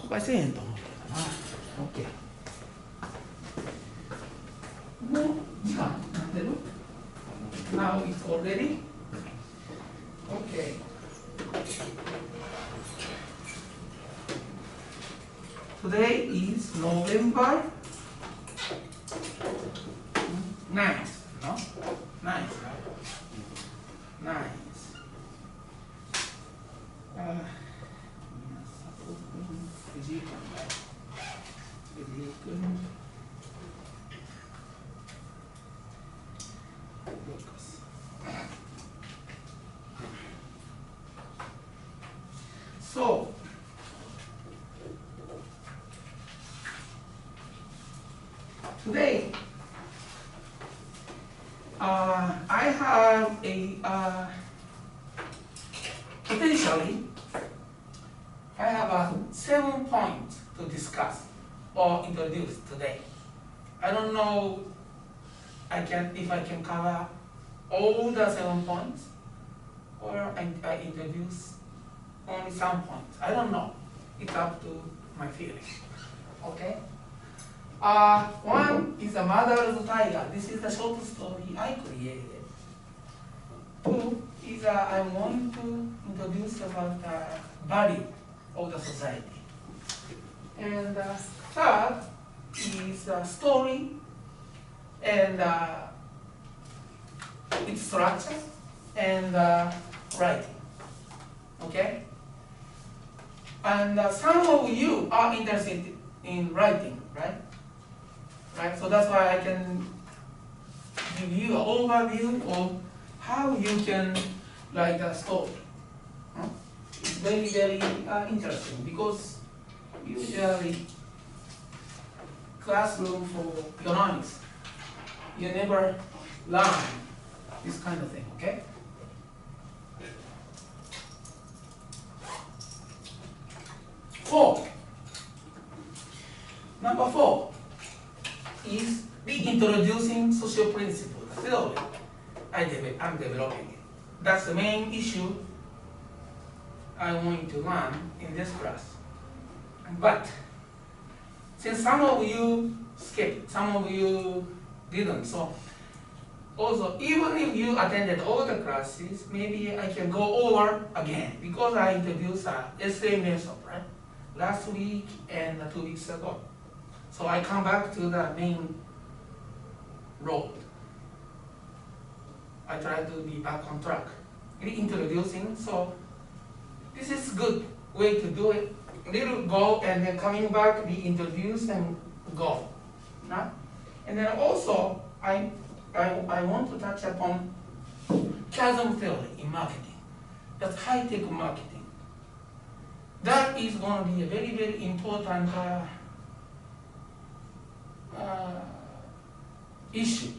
公開せえへんと思うけどな。OK。もう時間なってる？ Now it's already? Okay. Today is November 9th, no? 9th, right? 9th. So, today I have a potentially I have a 7 points to discuss or introduce today. I don't know if I can cover all the 7 points or I introduce only some points. I don't know. It's up to my feeling. Okay? One is the mother's tiger. This is the short story I created. 2 is I'm going to introduce about the value of the society. And third is the story and its structure and writing. Okay? And some of you are interested in writing, right? Right? So that's why I can give you an overview of how you can write a story. It's very, very interesting because usually classroom for economics, you never learn this kind of thing, okay? Number 4 is reintroducing social principles. The theory I'm developing it. That's the main issue I want to learn in this class. But since some of you skipped, some of you didn't, so also even if you attended all the classes, maybe I can go over again because I introduced an essay method, right? Last week and 2 weeks ago. So I come back to the main road. I try to be back on track. Reintroducing, so this is good way to do it. Little go and then coming back, reintroduce and go. Right? And then also I want to touch upon chasm theory in marketing. That's high-tech marketing. That is going to be a very, very important issue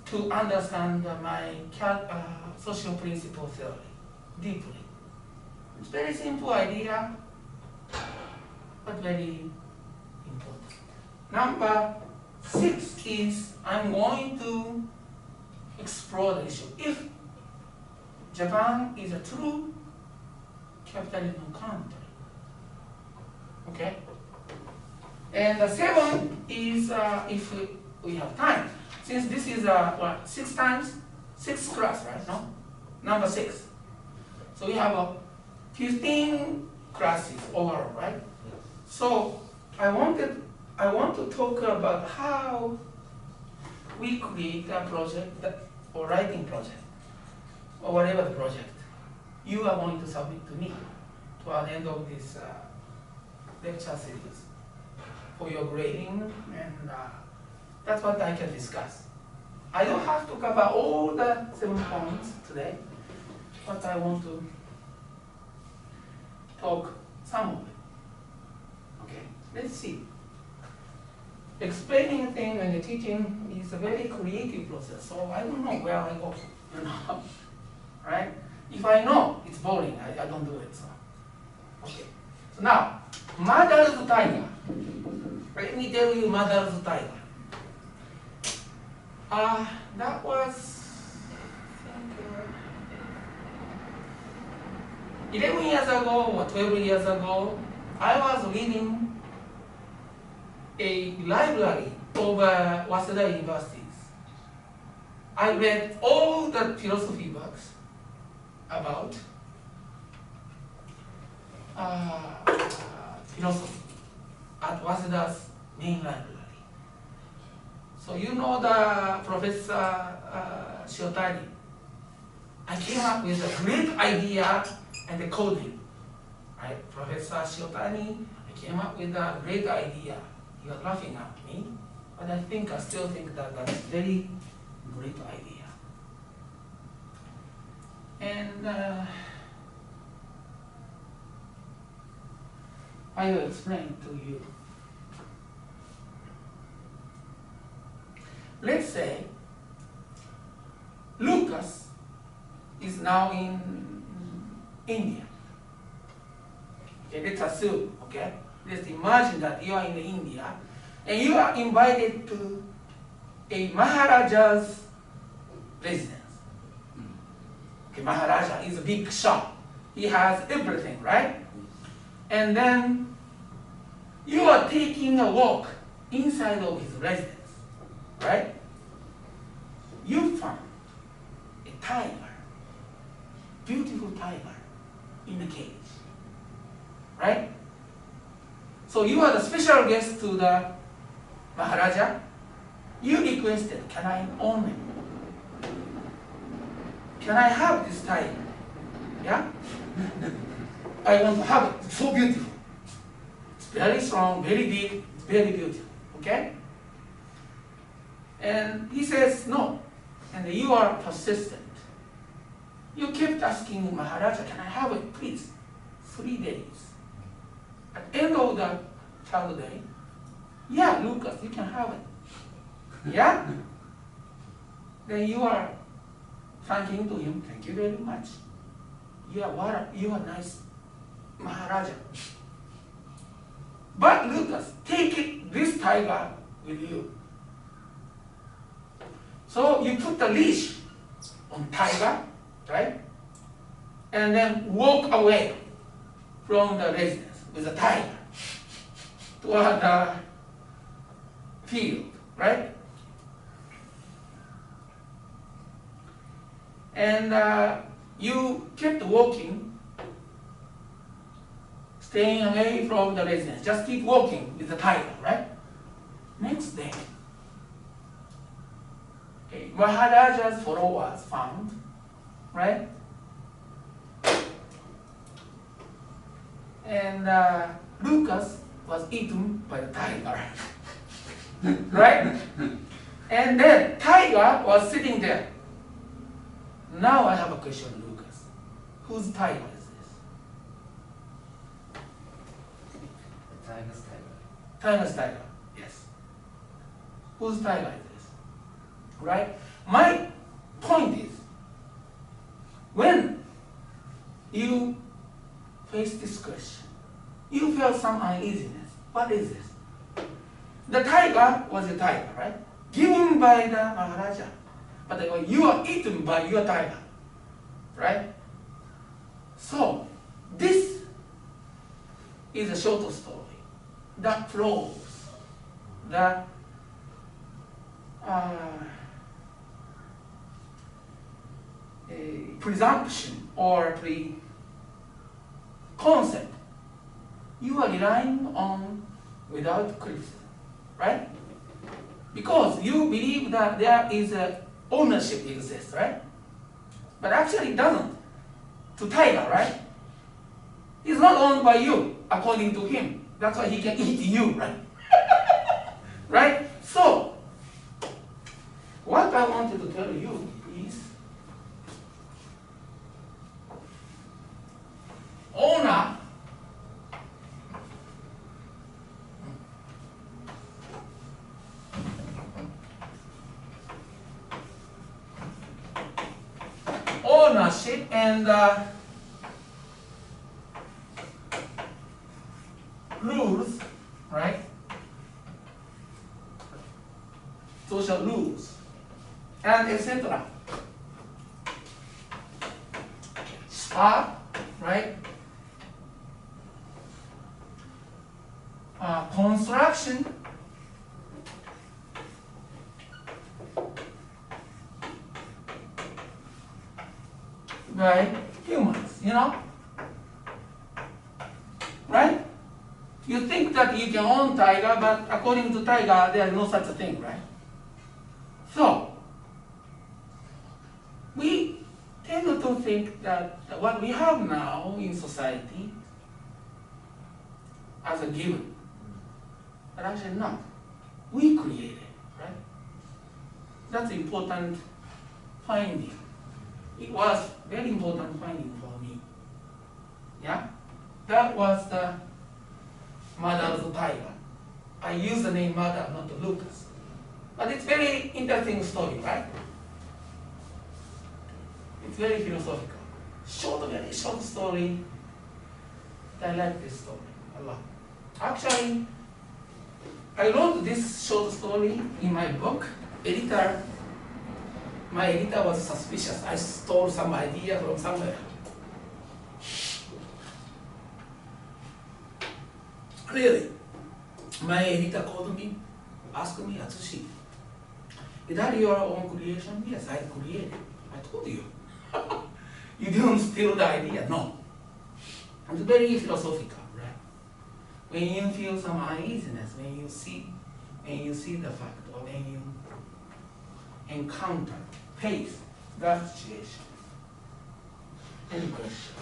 to understand my social principle theory deeply. It's a very simple idea, but very important. Number 6 is I'm going to explore the issue. If Japan is a true capitalism country, okay? And the 7 is if we have time. Since this is what, 6 times 6 class, right? No, number 6. So we have 15 classes overall, right? So I want to talk about how we create a project or writing project or whatever the project you are going to submit to me toward the end of this lecture series for your grading, and that's what I can discuss. I don't have to cover all the 7 points today, but I want to talk some of it. Okay, let's see. Explaining things and teaching is a very creative process, so I don't know where I go, right? If I know it's boring, I don't do it. So, okay. So now, mother's tiger. Let me tell you mother's tiger. That was, I think, 11 years ago or 12 years ago, I was reading a library of Waseda universities. I read all the philosophy books about philosophy at Waseda's main library. So you know the Professor Shiotani. I came up with a great idea and the coding. Right? Professor Shiotani, I came up with a great idea. He was laughing at me, but I still think that that's a very great idea. And I will explain to you. Let's say Lucas is now in India. Okay, let's assume, okay? Let's imagine that you are in India and you are invited to a Maharaja's residence. Okay, Maharaja is a big shop. He has everything, right? And then you are taking a walk inside of his residence, right? You found a tiger, beautiful tiger in a cage, right? So you are the special guest to the Maharaja. You requested, can I own it? Can I have this tiger? Yeah? I want to have it. It's so beautiful. It's very strong, very big, very beautiful. Okay? And he says no. And you are persistent. You kept asking Maharaja, can I have it, please? 3 days. At the end of the 3rd day, yeah, Lucas, you can have it. Yeah? Then you are thanking to him, thank you very much. You are nice, Maharaja. But Lucas, take this tiger with you. So you put the leash on tiger, right? And then walk away from the residence with the tiger toward the field, right? And you kept walking, staying away from the residence. Just keep walking with the tiger, right? Next day, okay, Maharaja's followers found, right? And Lucas was eaten by the tiger, right? And then tiger was sitting there. Now I have a question, Lucas. Whose tiger is this? The tiger's tiger. Tiger's tiger, yes. Whose tiger is this? Right? My point is, when you face this question, you feel some uneasiness. What is this? The tiger was a tiger, right? Given by the Maharaja. But you are eaten by your tiger, right? So, this is a short story that proves the presumption or concept you are relying on without criticism, right? Because you believe that there is a ownership exists, right? But actually it doesn't. To tiger, right? He's not owned by you, according to him. That's why he can eat you, right? Right? So, what I wanted to tell you is, owner ownership and rules, right? Social rules and etc. are, right, construction by humans, right? You think that you can own tiger, but according to tiger, there is no such a thing, right? So, we tend to think that what we have now in society as a given, but actually not. We create it, right? That's an important finding. It was very important finding for me. Yeah? That was the mother of the tiger. I use the name mother, not Lucas. But it's very interesting story, right? It's very philosophical. Very short story. I like this story a lot. Actually, I wrote this short story in my book. My editor was suspicious. I stole some idea from somewhere. Really, my editor called me, asked me, Atsushi, is that your own creation? Yes, I created. I told you. You didn't steal the idea. No. It's very philosophical, right? When you feel some uneasiness, when you see the fact, or when you encounter, face that situation. Any question?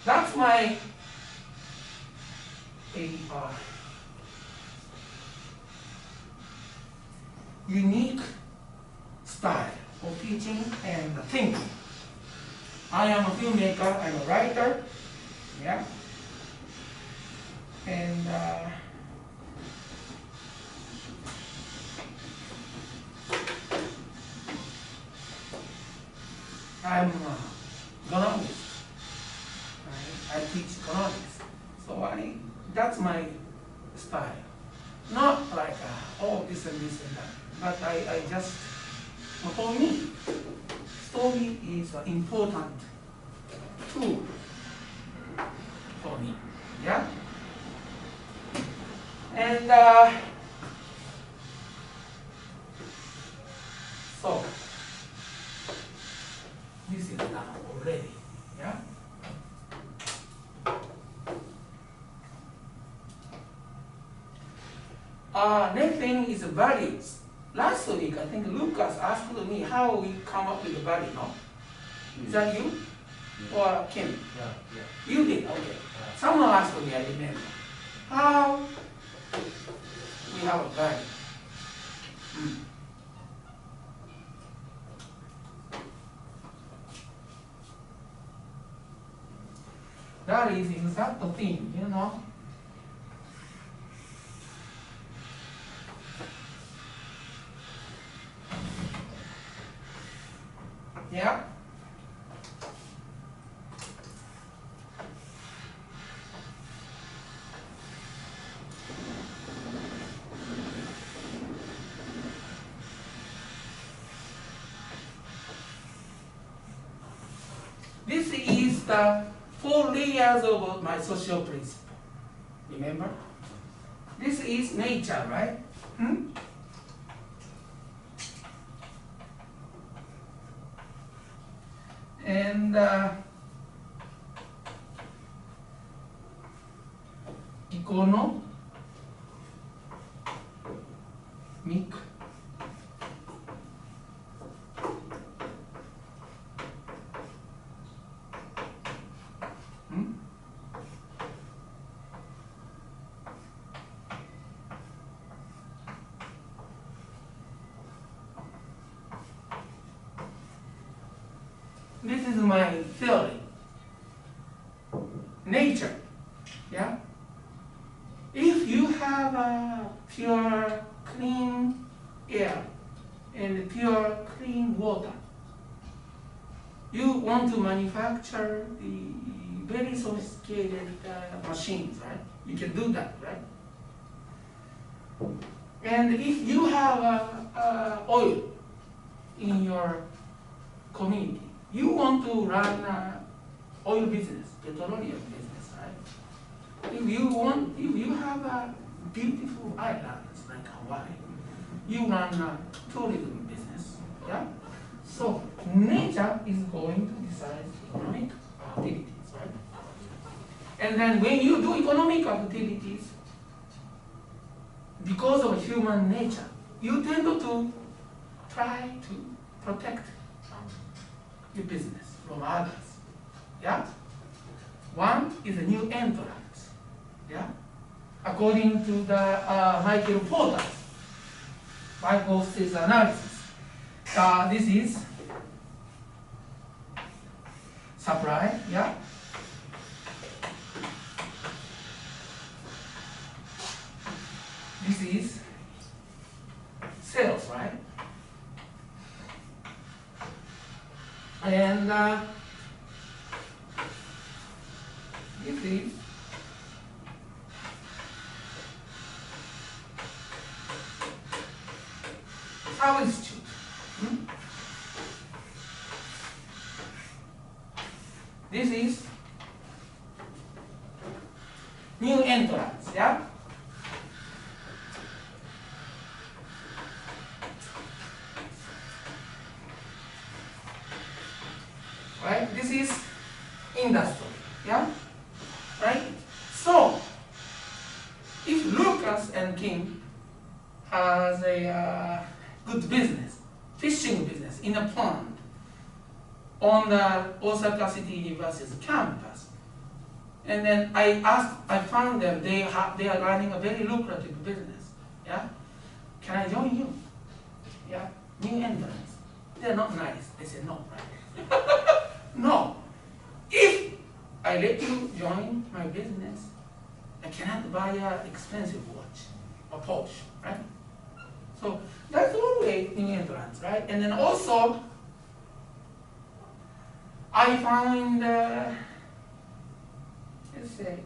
That's my unique style of teaching and thinking. I am a filmmaker, I'm a writer, yeah, and I'm economist. I teach economics, so that's my style. Not like this and this and that, but I just, for me, story is an important tool for me, yeah? And so, this is now already, yeah? Next thing is values. Last week, I think Lucas asked me how we come up with the value, no? Is that you? Or Kim? Yeah. You did, okay. Someone asked me, I remember. How we have a value? That is exact thing, Yeah? This is the 4 layers of my social principle. Remember? This is nature, right? And economic This is my theory. Nature, yeah? If you have a pure, clean air and pure, clean water, you want to manufacture the very sophisticated machines, right? You can do that, right? And if you have oil in your community, you want to run oil business, petroleum business, right? If you have beautiful islands like Hawaii. You run a tourism business, yeah? So nature is going to decide economic activities, right? And then when you do economic activities, because of human nature, you tend to try to protect your business from others, yeah? One is a new entrance, yeah? According to the Michael Porter's analysis, this is supply, yeah? This is sales, right? And this is substitute. This is new entrance, yeah? Right? This is industry, yeah? Right? So, if Lucas and King has a good business, fishing business in a pond on the Osaka City University's campus, and then I found them, they are running a very lucrative business, yeah? Can I join you? Yeah? New entrants. They're not nice. They say no, right? No. If I let you join my business, I cannot buy an expensive watch or Porsche, right? So that's always new entrants, right? And then also, I find, let's say,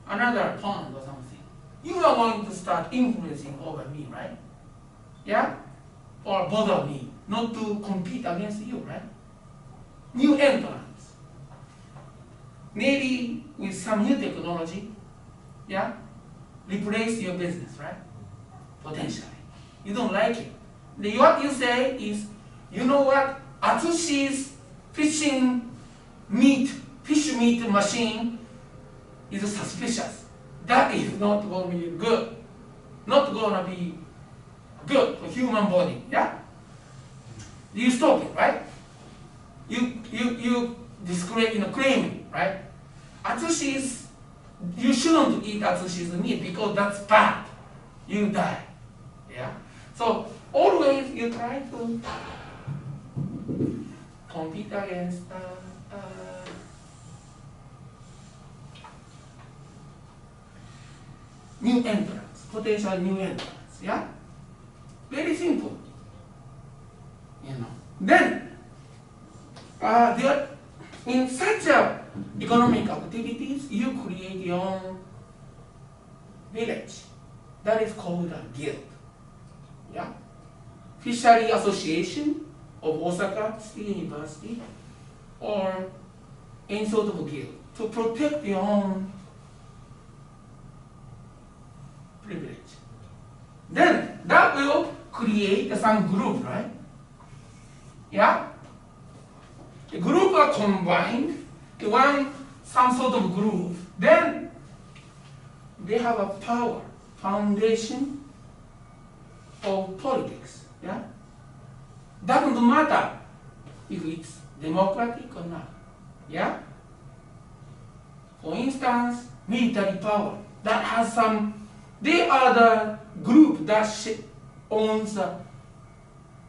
another pond or something. You are going to start influencing over me, right? Yeah? Or bother me, not to compete against you, right? New entrants. Maybe with some new technology, yeah? Replace your business, right? Potentially. You don't like it. What you say is, you know what? Atsushi's fish meat machine is suspicious. That is not going to be good. Not going to be good for human body, yeah? You stop it, right? You disclaim, claiming, right? Atsushi's, you shouldn't eat Atsushi's meat because that's bad. You die, yeah? So always you try to compete against new entrants, potential new entrants, yeah? Very simple, you know. Then, in such economic activities, you create your own village. That is called a guild, yeah? Fishery Association of Osaka City University, or any sort of guild, to protect your own privilege. Then that will create some group, right? Yeah? The group are combined to some sort of group. Then they have a power, foundation of politics. Yeah? Doesn't matter if it's democratic or not. Yeah? For instance, military power that has some. They are the group that owns a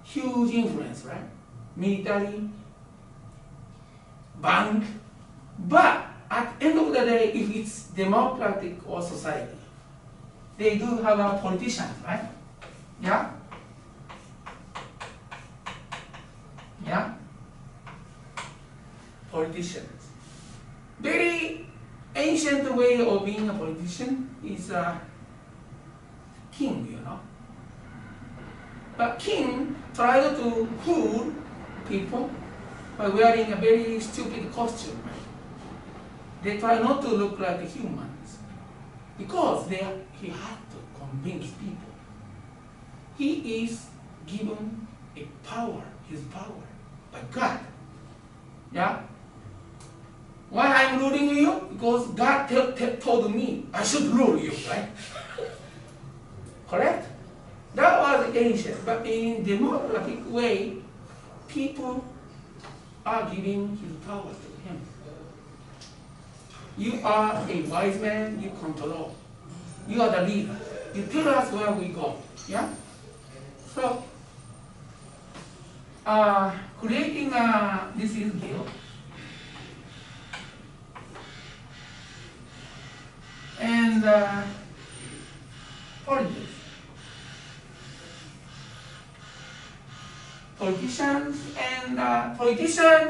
huge influence, right? Military, bank. But at the end of the day, if it's democratic or society, they do have a politicians, right? Yeah? Yeah? Politicians. Very ancient way of being a politician is king, you know. But king tried to fool people by wearing a very stupid costume. They try not to look like humans. because he had to convince people. He is given a power, his power, by God. Yeah? Why I'm ruling you? Because God told me I should rule you, right? Correct? That was ancient, but in democratic way, people are giving his power to him. You are a wise man, you control. You are the leader. You tell us where we go. Yeah? So, creating this is guilt. And politics. Politicians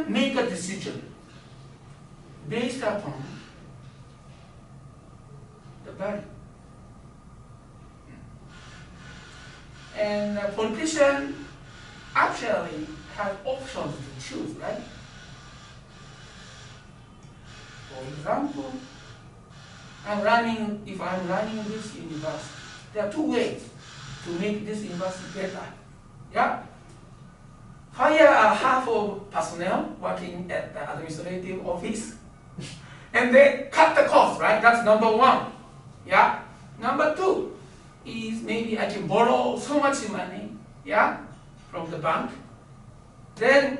make a decision based upon the value. And politicians actually have options to choose, right? For example, if I'm running this university, there are two ways to make this university better. Yeah? Hire half of personnel working at the administrative office, and then cut the cost, right? That's number one. Yeah? Number two is maybe I can borrow so much money, yeah, from the bank. Then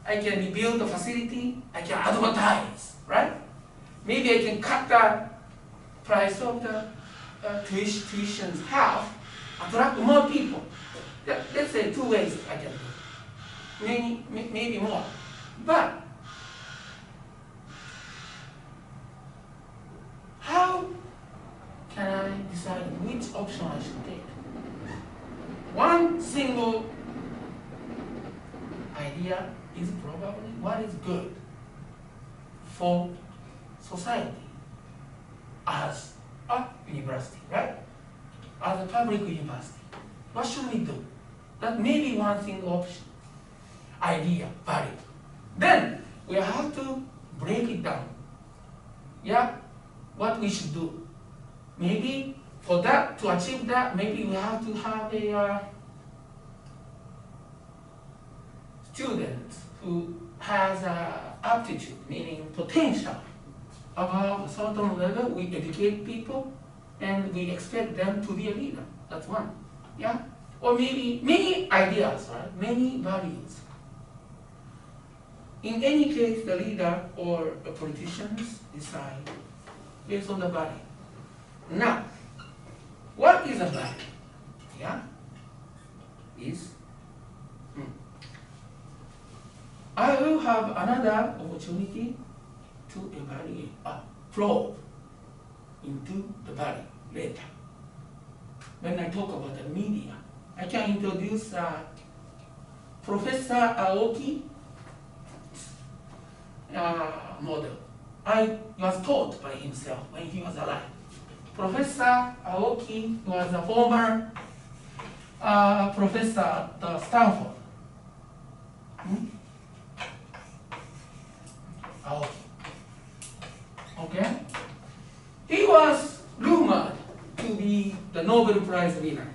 I can rebuild the facility, I can advertise, right? Maybe I can cut the price of the tuitions half, attract more people. Let's say two ways I can do. Maybe more. But how can I decide which option I should take? One single idea is probably what is good for society as a university, right? As a public university. What should we do? That may be one single option, idea, value. Then we have to break it down. Yeah? What we should do. Maybe for that, to achieve that, maybe we have to have a student who has aptitude, meaning potential. Above a certain level, we educate people and we expect them to be a leader. That's one. Yeah? Or maybe many ideas, right? Many values. In any case, the leader or the politicians decide based on the value. Now, what is a value? Yeah? I will have another opportunity to evaluate, probe into the value later. When I talk about the media, I can introduce Professor Aoki model. I was taught by himself when he was alive. Professor Aoki was a former professor at Stanford. Aoki. Okay? He was rumored to be the Nobel Prize winner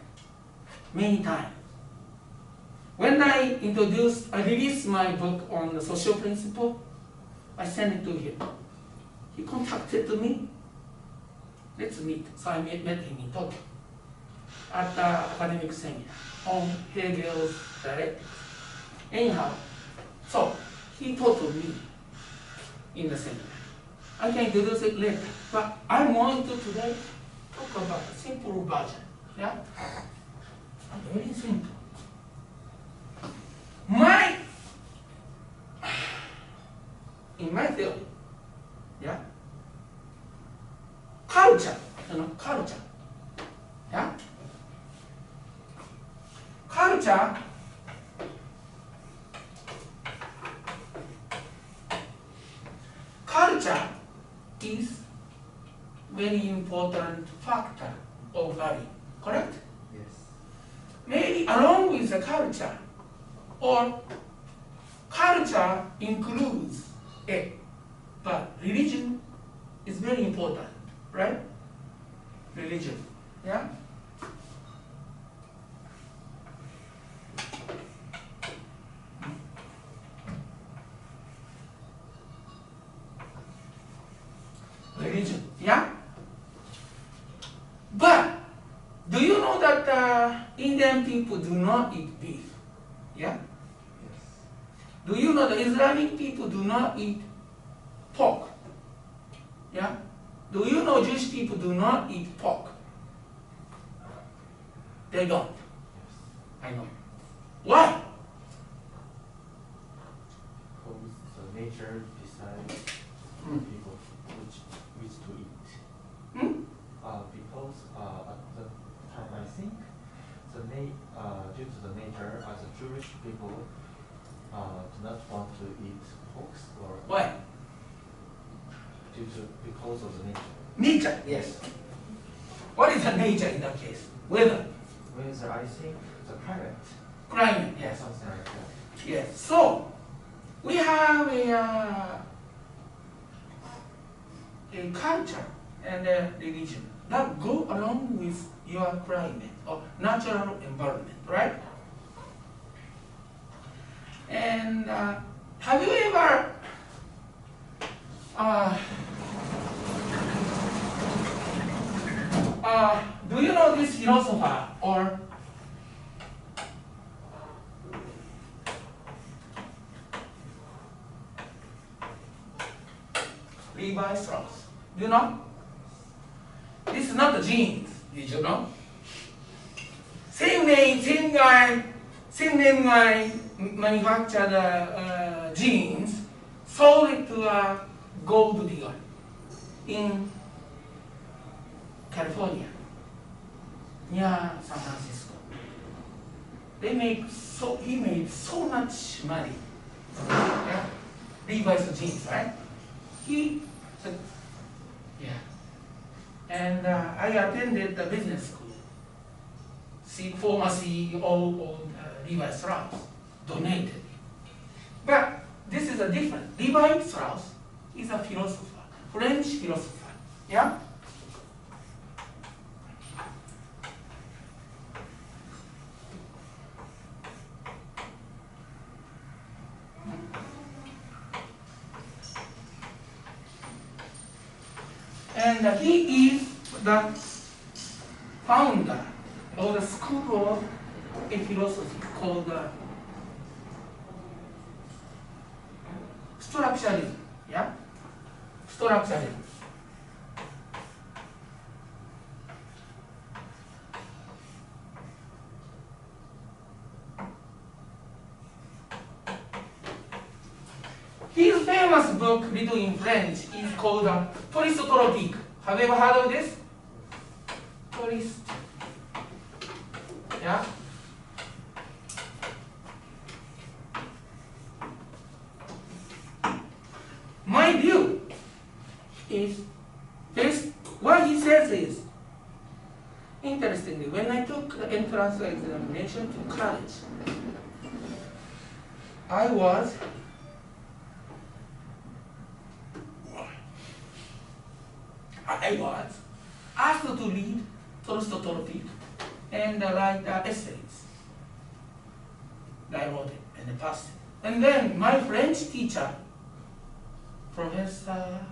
many times. When I released my book on the social principle, I sent it to him. He contacted me. Let's meet. So I met him in Tokyo at the academic seminar on Hegel's dialectics. Anyhow, so he taught me in the seminar. I can introduce it later, but I'm going to today talk about a simple version. Yeah? Very simple. In my theory, yeah, culture, yeah, culture is very important factor of value, correct? Yes. Maybe along with the culture, or culture includes it, but religion is very important. right? Religion, yeah? Religion, yeah? But do you know that Indian people do not eat beef? Yeah? Yes. Do you know that Islamic people do not eat pork? Yeah? Do you know Jewish people do not eat pork? They don't. I know. Why? Because the nature decides people which to eat. Hmm? Because at the time I think due to the nature as a Jewish people do not want to eat pork or Why? because of the nature. Nature, yes. What is the nature in that case? Weather. Whether I think the climate. Climate, yes. Something like that. Yes. So we have a culture and a religion that go along with your climate or natural environment, right? And have you ever do you know this philosopher or Levi Strauss? Do you know? This is not the jeans, did you know? Same name, same guy, manufactured jeans, sold it to a gold digger in California, near San Francisco. He made so much money. Yeah? Levi's jeans, right? He said, yeah. And I attended the business school. Former CEO of Levi Strauss donated. But this is a different. Levi Strauss is a philosopher, French philosopher. Yeah? And he is the founder of the school of a philosophy called structuralism. Yeah? Structuralism. His famous book, written in French, is called Tourist Tropique. Have you ever heard of this? Tourist. Yeah? My view is this, what he says is, interestingly, when I took the entrance examination to college, I was asked to read Tropique and write essays. I wrote it and passed it. And then my French teacher, Professor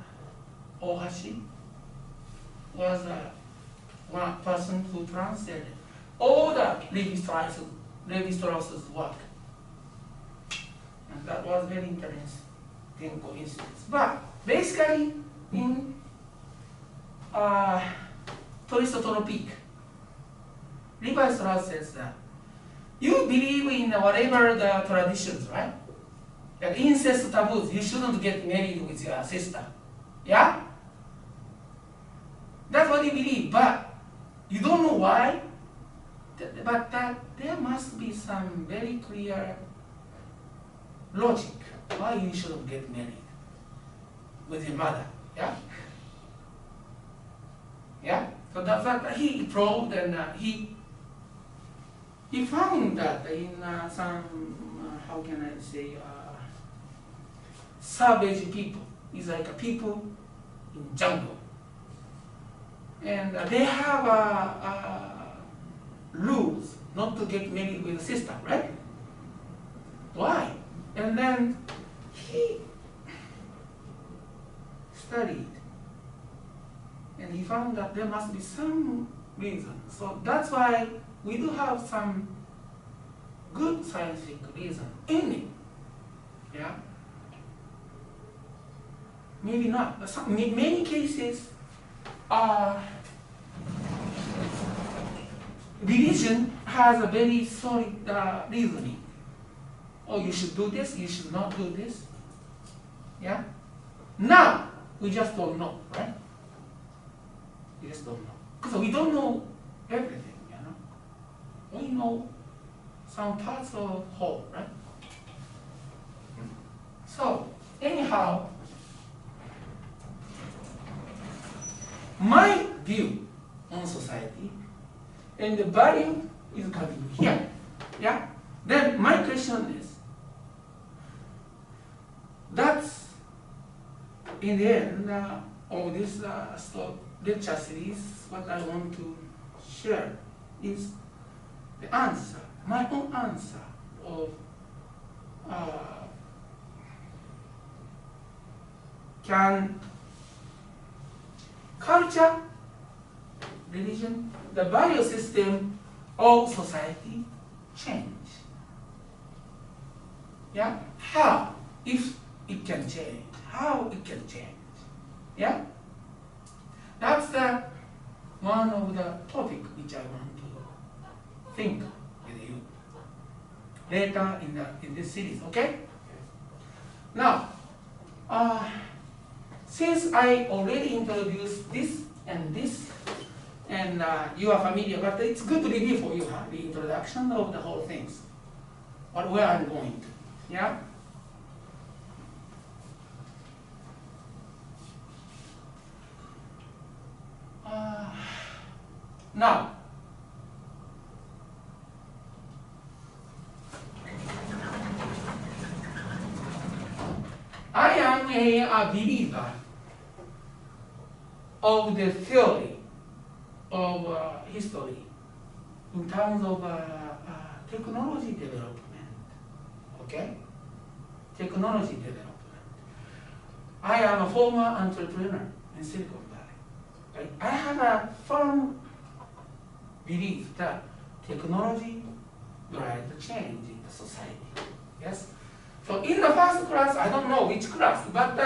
Ohashi, was one person who translated all the Levi Strauss's work. And that was very interesting coincidence. But basically, in Tourist Tropique, Levi Strauss says that you believe in whatever the traditions, right? Like incest taboos, you shouldn't get married with your sister. Yeah? That's what you believe, but you don't know why. But there must be some very clear logic why you shouldn't get married with your mother. Yeah? Yeah? So that's what he probed, and he found that in some, how can I say, savage people. It's like people in jungle. and they have rules not to get married with a sister, right? Why? And then he studied, and he found that there must be some reason. So that's why we do have some good scientific reason in it. Yeah? Maybe not, but in many cases, religion has a very solid reasoning. Oh, you should do this, you should not do this. Yeah? Now, we just don't know, right? We just don't know. Because we don't know everything, you know? We know some parts of whole, right? So, anyhow, my view on society and the value is coming here. Yeah? Then my question is, that's in the end of this lecture series, what I want to share is the answer, my own answer of can culture, religion, the value system of society change? Yeah? How? If it can change. How it can change? Yeah? That's one of the topic which I want to think with you later in this series, okay? Now, since I already introduced this, and you are familiar, but it's good to review for you the introduction of the whole things, or where I'm going to. Yeah? Now, I am a believer of the theory of history in terms of technology development. Okay? Technology development. I am a former entrepreneur in Silicon Valley. I have a firm belief that technology drives the change in the society. Yes? So in the first class, I don't know which class, but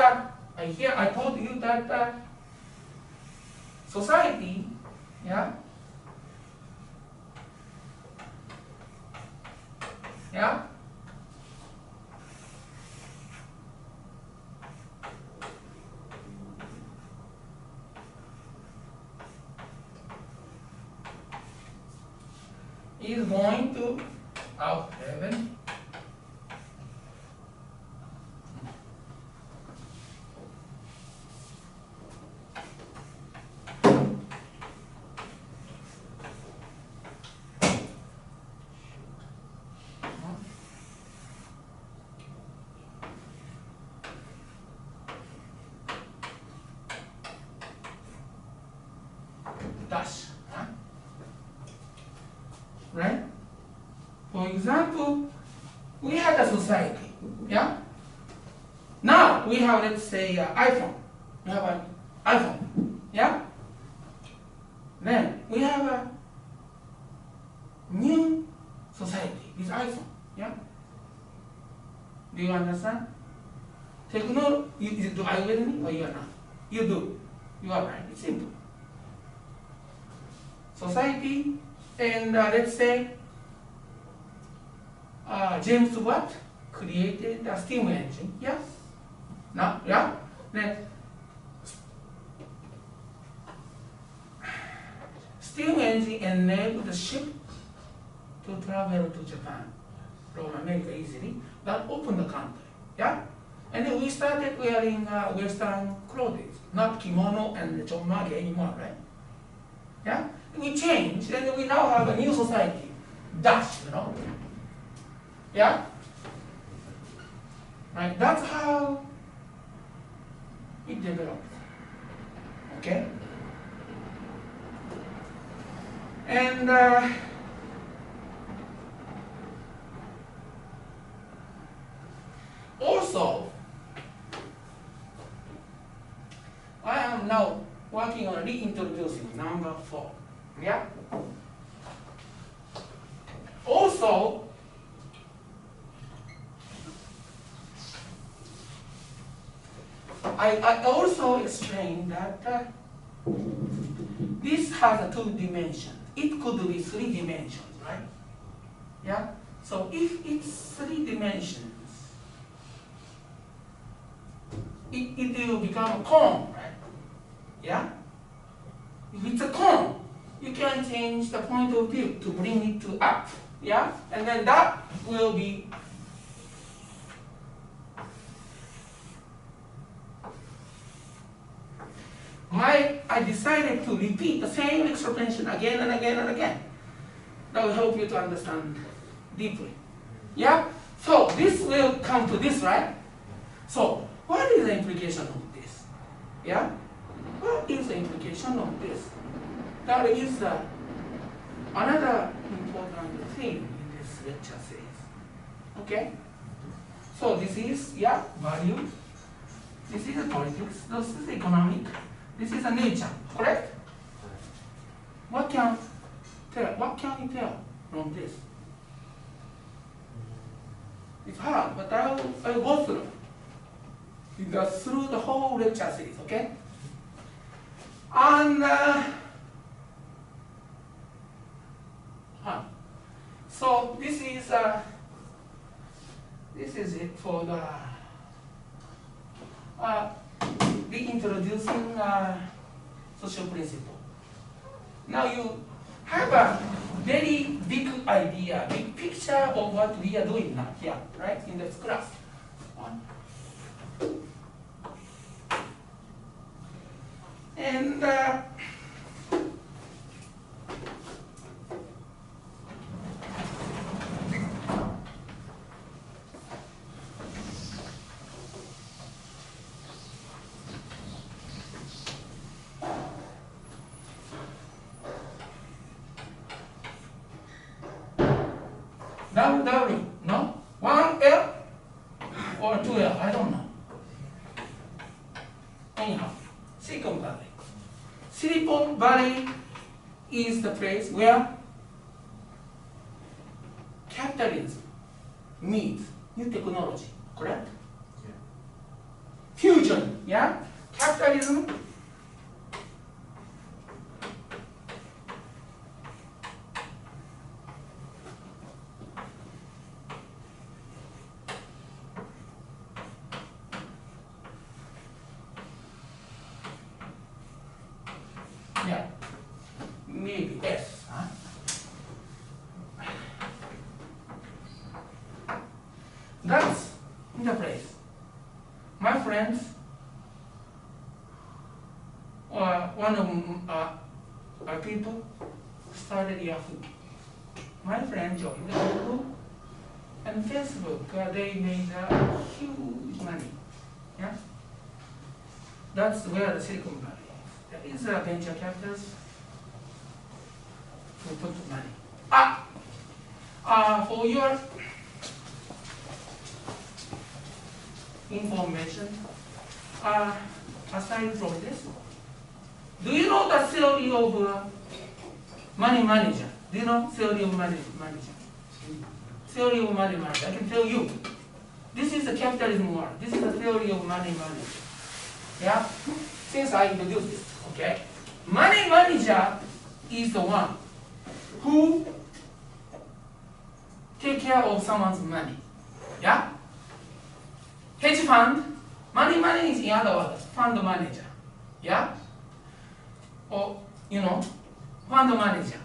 here I told you that society, yeah, yeah, is going to out heaven. Dash. Huh? Right? For example, we had a society. Yeah? Now we have, let's say, iPhone. We have an iPhone. Yeah? Then we have a new society with iPhone. Yeah? Do you understand? Technology, do I with me or you are not? You do. You are right. It's simple. Society, and let's say James Watt created a steam engine. Yes? No? Yeah? Then steam engine enabled the ship to travel to Japan from America easily. That opened the country. Yeah? And then we started wearing Western clothes, not kimono and chonmari anymore, right? Yeah? We changed, and we now have a new society. Dutch, you know? Yeah? Right? That's how it developed. Okay? And also, I am now working on reintroducing number 4. Yeah? Also, I also explained that this has 2 dimensions. It could be 3 dimensions, right? Yeah? So if it's 3 dimensions, it will become a cone, right? Yeah? If it's a cone, you can change the point of view to bring it to up. Yeah? And then that will be I decided to repeat the same explanation again and again and again. That will help you to understand deeply. Yeah? So this will come to this, right? So what is the implication of this? Yeah? What is the implication of this? That is another important thing in this lecture series. Okay? So this is, yeah, value. This is politics. This is economic. This is a nature. Correct? What can you tell from this? It's hard, but I'll go through. Through the whole lecture series, okay? And so this is it for the reintroducing social principle. Now you have a very big idea, big picture of what we are doing now here, right, in this class. And no? 1L or 2L, I don't know. Anyhow, Silicon Valley. Silicon Valley is the place where capitalism meets new technology, correct? Yeah. Fusion, yeah? Capitalism yeah, maybe S. Huh? That's the place. My friends, one of our people started Yahoo. My friend joined Yahoo and Facebook. They made huge money. Yeah, that's where the Silicon Valley. There is a venture capitalist who put money. For your information, aside from this, do you know the theory of money manager? Do you know theory of money manager? Theory of money manager. I can tell you. This is the capitalism world. This is the theory of money manager. Yeah? Since I introduced this. Okay? Money manager is the one who take care of someone's money. Yeah? Hedge fund, money is in other words, fund manager. Yeah? Or, fund manager.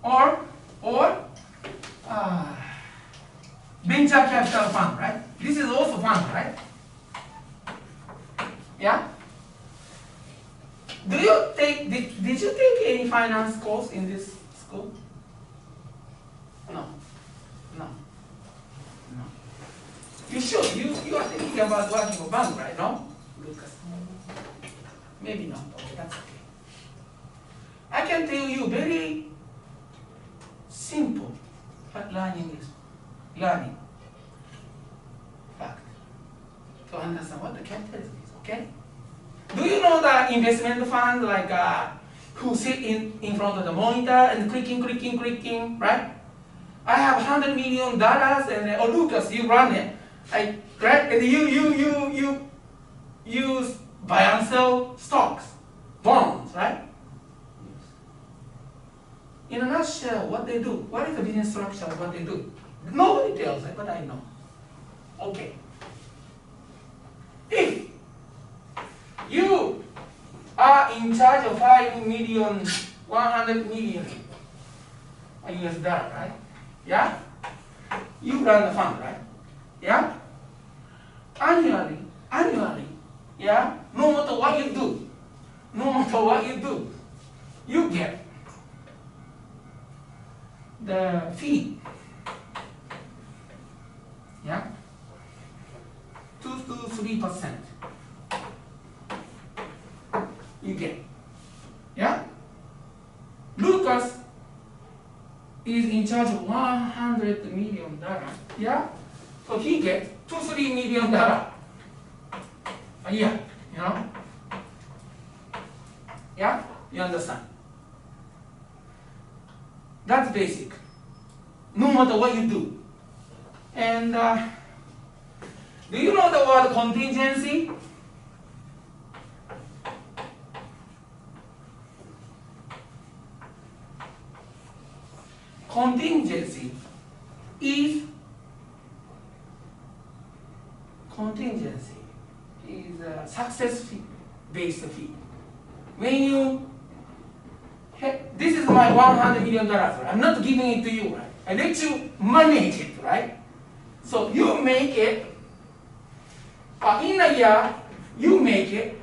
Or venture capital fund, right? This is also fund, right? Yeah? Did you take any finance course in this school? No. talking about working for bank, right? No? Lucas. Maybe not. Okay, that's okay. I can tell you very simple learning fact to understand what the capitalism is, okay? Do you know the investment fund like who sit in front of the monitor and clicking, right? I have $100 million and oh Lucas, you run it. Right? And you buy and sell stocks, bonds, right? In a nutshell, what they do, what is the business structure of what they do? Nobody tells it, but I know. Okay. If you are in charge of 5 million, 100 million US dollar, right? Yeah? You run the fund, right? Yeah? Annually, yeah? No matter what you do, you get the fee, yeah, 2 to 3%. You get, yeah. Lucas is in charge of $100 million, yeah. So he gets $2-3 million a year, you know. Yeah, you understand? That's basic. No matter what you do. And do you know the word contingency? Contingency is a success fee, based fee. When you this is my $100 million, right? I'm not giving it to you, right? I let you manage it, right? So you make it, in a year, you make it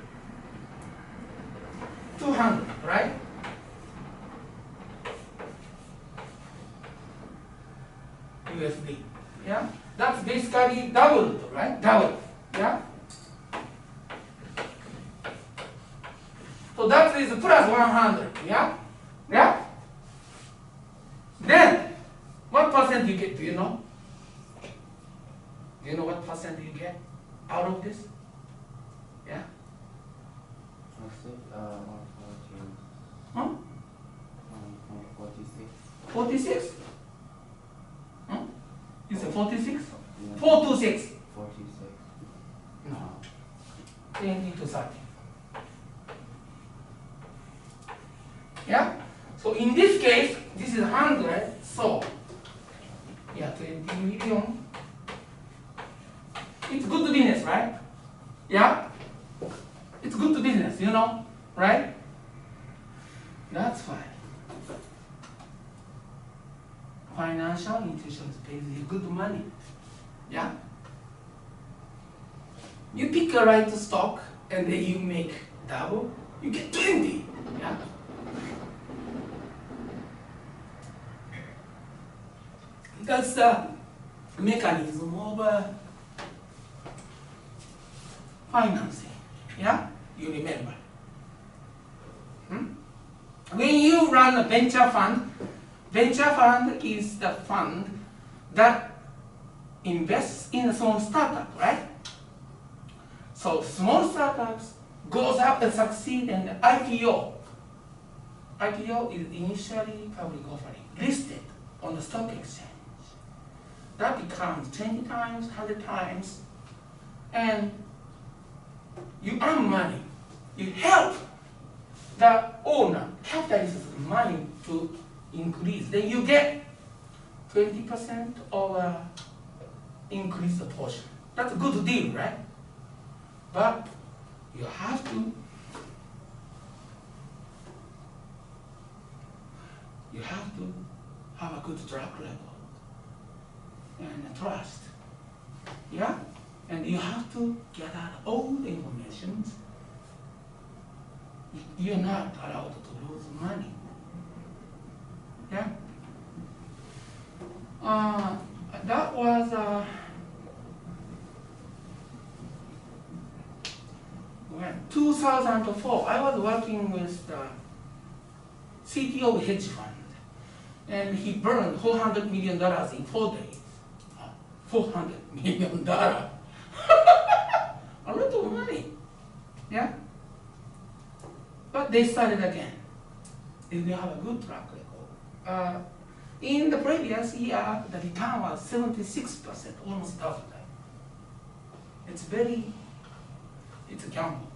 200, right? USD, yeah? That's basically doubled, right? Double, yeah? So that is plus 100, yeah? Yeah? Then, what percent you get, do you know? Do you know what percent you get out of this? Yeah? I think 140. Huh? 46. 46? Huh? You said 46? Yeah. 426? 46. No. 20 to 30. Yeah? So in this case, this is 100, so yeah, 20 million. It's good business, right? Yeah? It's good business, you know, right? That's why financial institutions pay you good money. Yeah? You pick a right stock and then you make double, you get 20. Yeah? That's the mechanism of financing. Yeah? You remember. When you run a venture fund is the fund that invests in a small startup, right? So small startups goes up and succeed and IPO. IPO is initially public offering, listed on the stock exchange. That becomes 20 times, 100 times, and you earn money. You help the owner, capitalist's money to increase. Then you get 20% or increase the portion. That's a good deal, right? But you have to have a good track record and trust. Yeah? And you have to gather all the information. You're not allowed to lose money. Yeah? That was 2004, I was working with the CTO of a hedge fund, and he burned $400 million in 4 days. $400 million. A lot of money. Yeah? But they started again. They have a good track record. In the previous year, the return was 76%, almost double that. It's a gamble.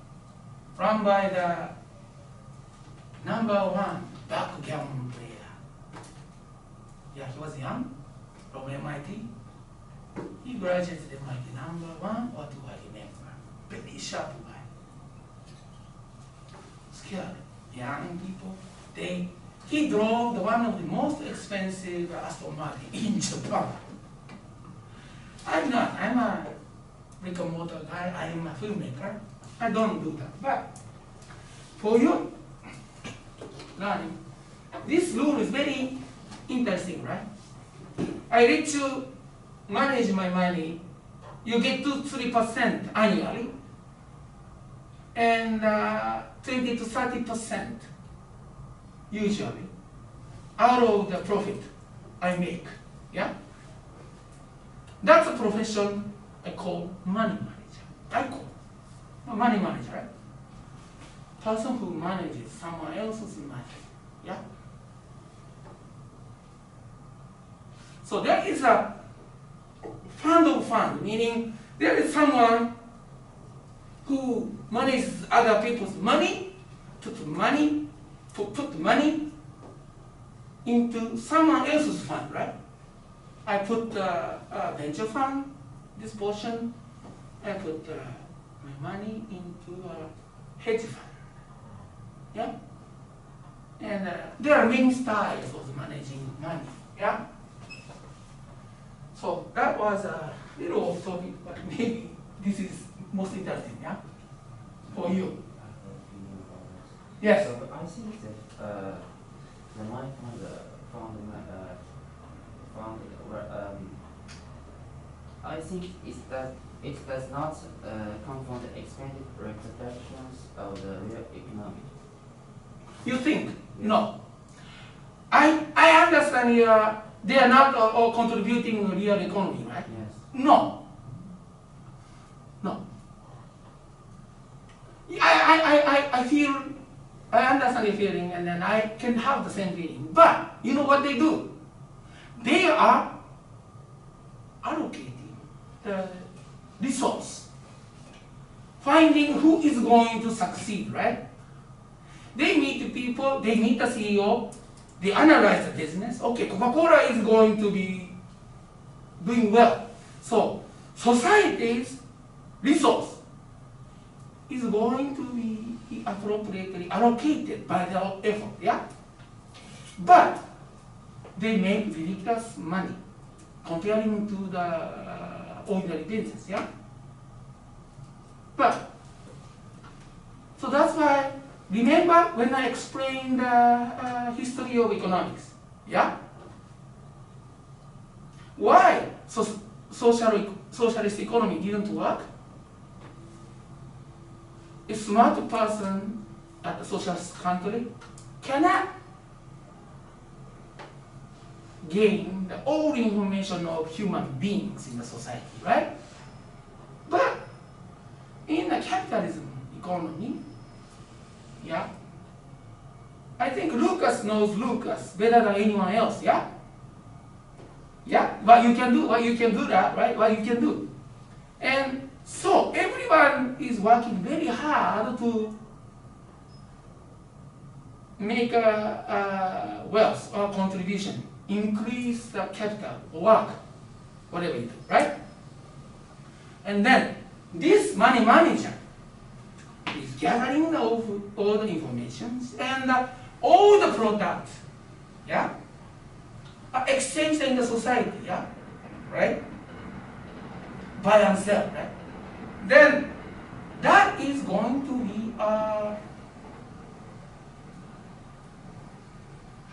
Run by the #1 backgammon player. Yeah, he was young, from MIT. He graduated MIT #1 or 2, I remember. Very sharp guy. Scared. Young people. He drove one of the most expensive Aston Martin in Japan. I'm not. I'm a brick and mortar guy. I am a filmmaker. I don't do that. But for you, learning, this rule is very interesting, right? I let you manage my money. You get 2-3% annually, and 20 to 30% usually out of the profit I make. Yeah, that's a profession I call money manager. I call money manager, right? Person who manages someone else's money. Yeah. So there is a fund of fund, meaning there is someone who manages other people's money, put money into someone else's fund, right? I put a venture fund, this portion, I put my money into a hedge fund. Yeah? And there are many styles of managing money. Yeah? So that was a little off topic, but maybe this is most interesting, yeah? For you. Yes? So I think that the money I think it does not come from the expanded repercussions of the real economy. You think? No. I understand they are not all contributing to the real economy, right? Yes. No. No. I feel, I understand your feeling, and then I can have the same feeling. But you know what they do? They are allocating the resource, finding who is going to succeed, right? They meet the people, they meet the CEO, they analyze the business. Okay, Coca-Cola is going to be doing well. So society's resource is going to be appropriately allocated by their effort, yeah? But they make ridiculous money comparing to the ordinary business, yeah? But, so that's why, remember when I explained the history of economics, yeah? Why socialist economy didn't work? A smart person at a socialist country cannot gain the all information of human beings in the society, right? But in the capitalism economy, yeah, I think Lucas knows Lucas better than anyone else, yeah? Yeah, what you can do that, right? What you can do. And so everyone is working very hard to make a wealth or contribution, increase the capital, work, whatever you do, right? And then this money manager is gathering all the information and all the products, yeah, are exchanged in the society, yeah, right? Buy and sell, right? Then that is going to be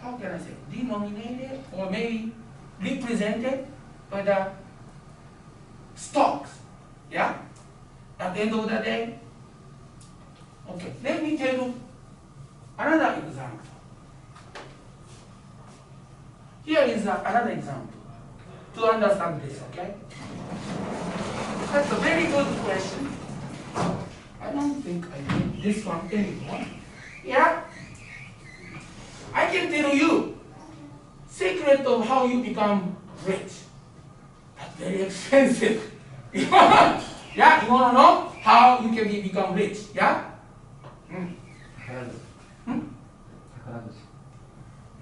how can I say, denominated or maybe represented by the stocks, yeah? At the end of the day, Okay, let me tell you another example. Here is another example to understand this, okay? That's a very good question. I don't think I need this one anymore. Yeah? I can tell you secret of how you become rich. That's very expensive. Yeah, you want to know how you can become rich? Yeah?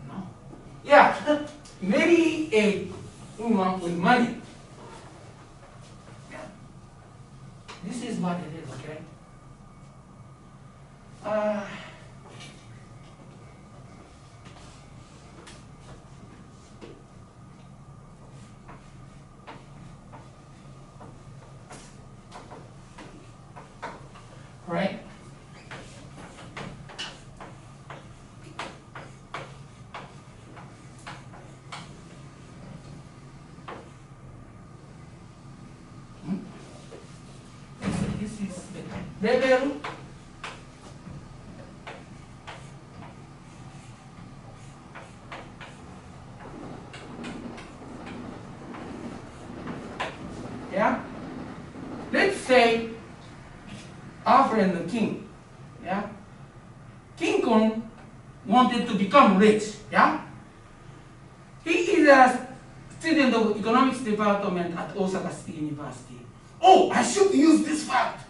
No. Yeah, maybe a woman with money. Yeah. This is what it is, okay? Right? This is the level. Yeah? Let's say our friend the king. Yeah? King Kong wanted to become rich. Yeah? He is a student of economics department at Osaka City University. Oh, I should use this fact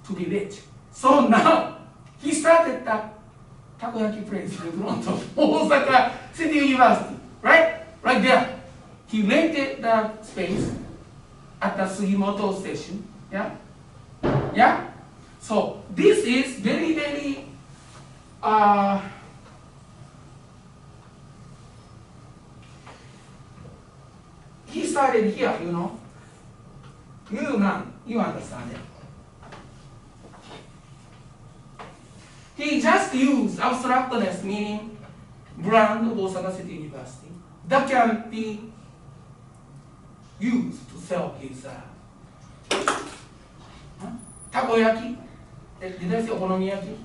to be rich. So now he started the takoyaki place in front of Osaka City University. Right? Right there. He rented the space at the Sugimoto station. Yeah? Yeah? So this is very, very he started here, you know. You understand it. He just used abstractness, meaning brand of Osaka City University, that can be used to sell his takoyaki. Did I say okonomiyaki?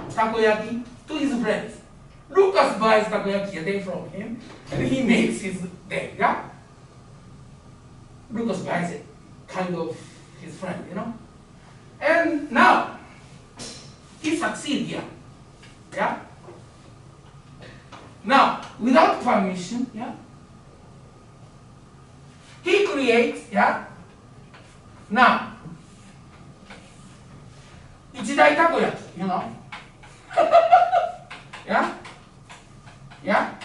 Takoyaki to his friends. Lucas buys takoyaki a day from him, and he makes his day. Yeah? Lucas buys it, kind of his friend, you know. And now he succeeds here. Yeah. Now, without permission, yeah, he creates, yeah. Now, Ichidai takoyaki, you know. Yeah? Yeah?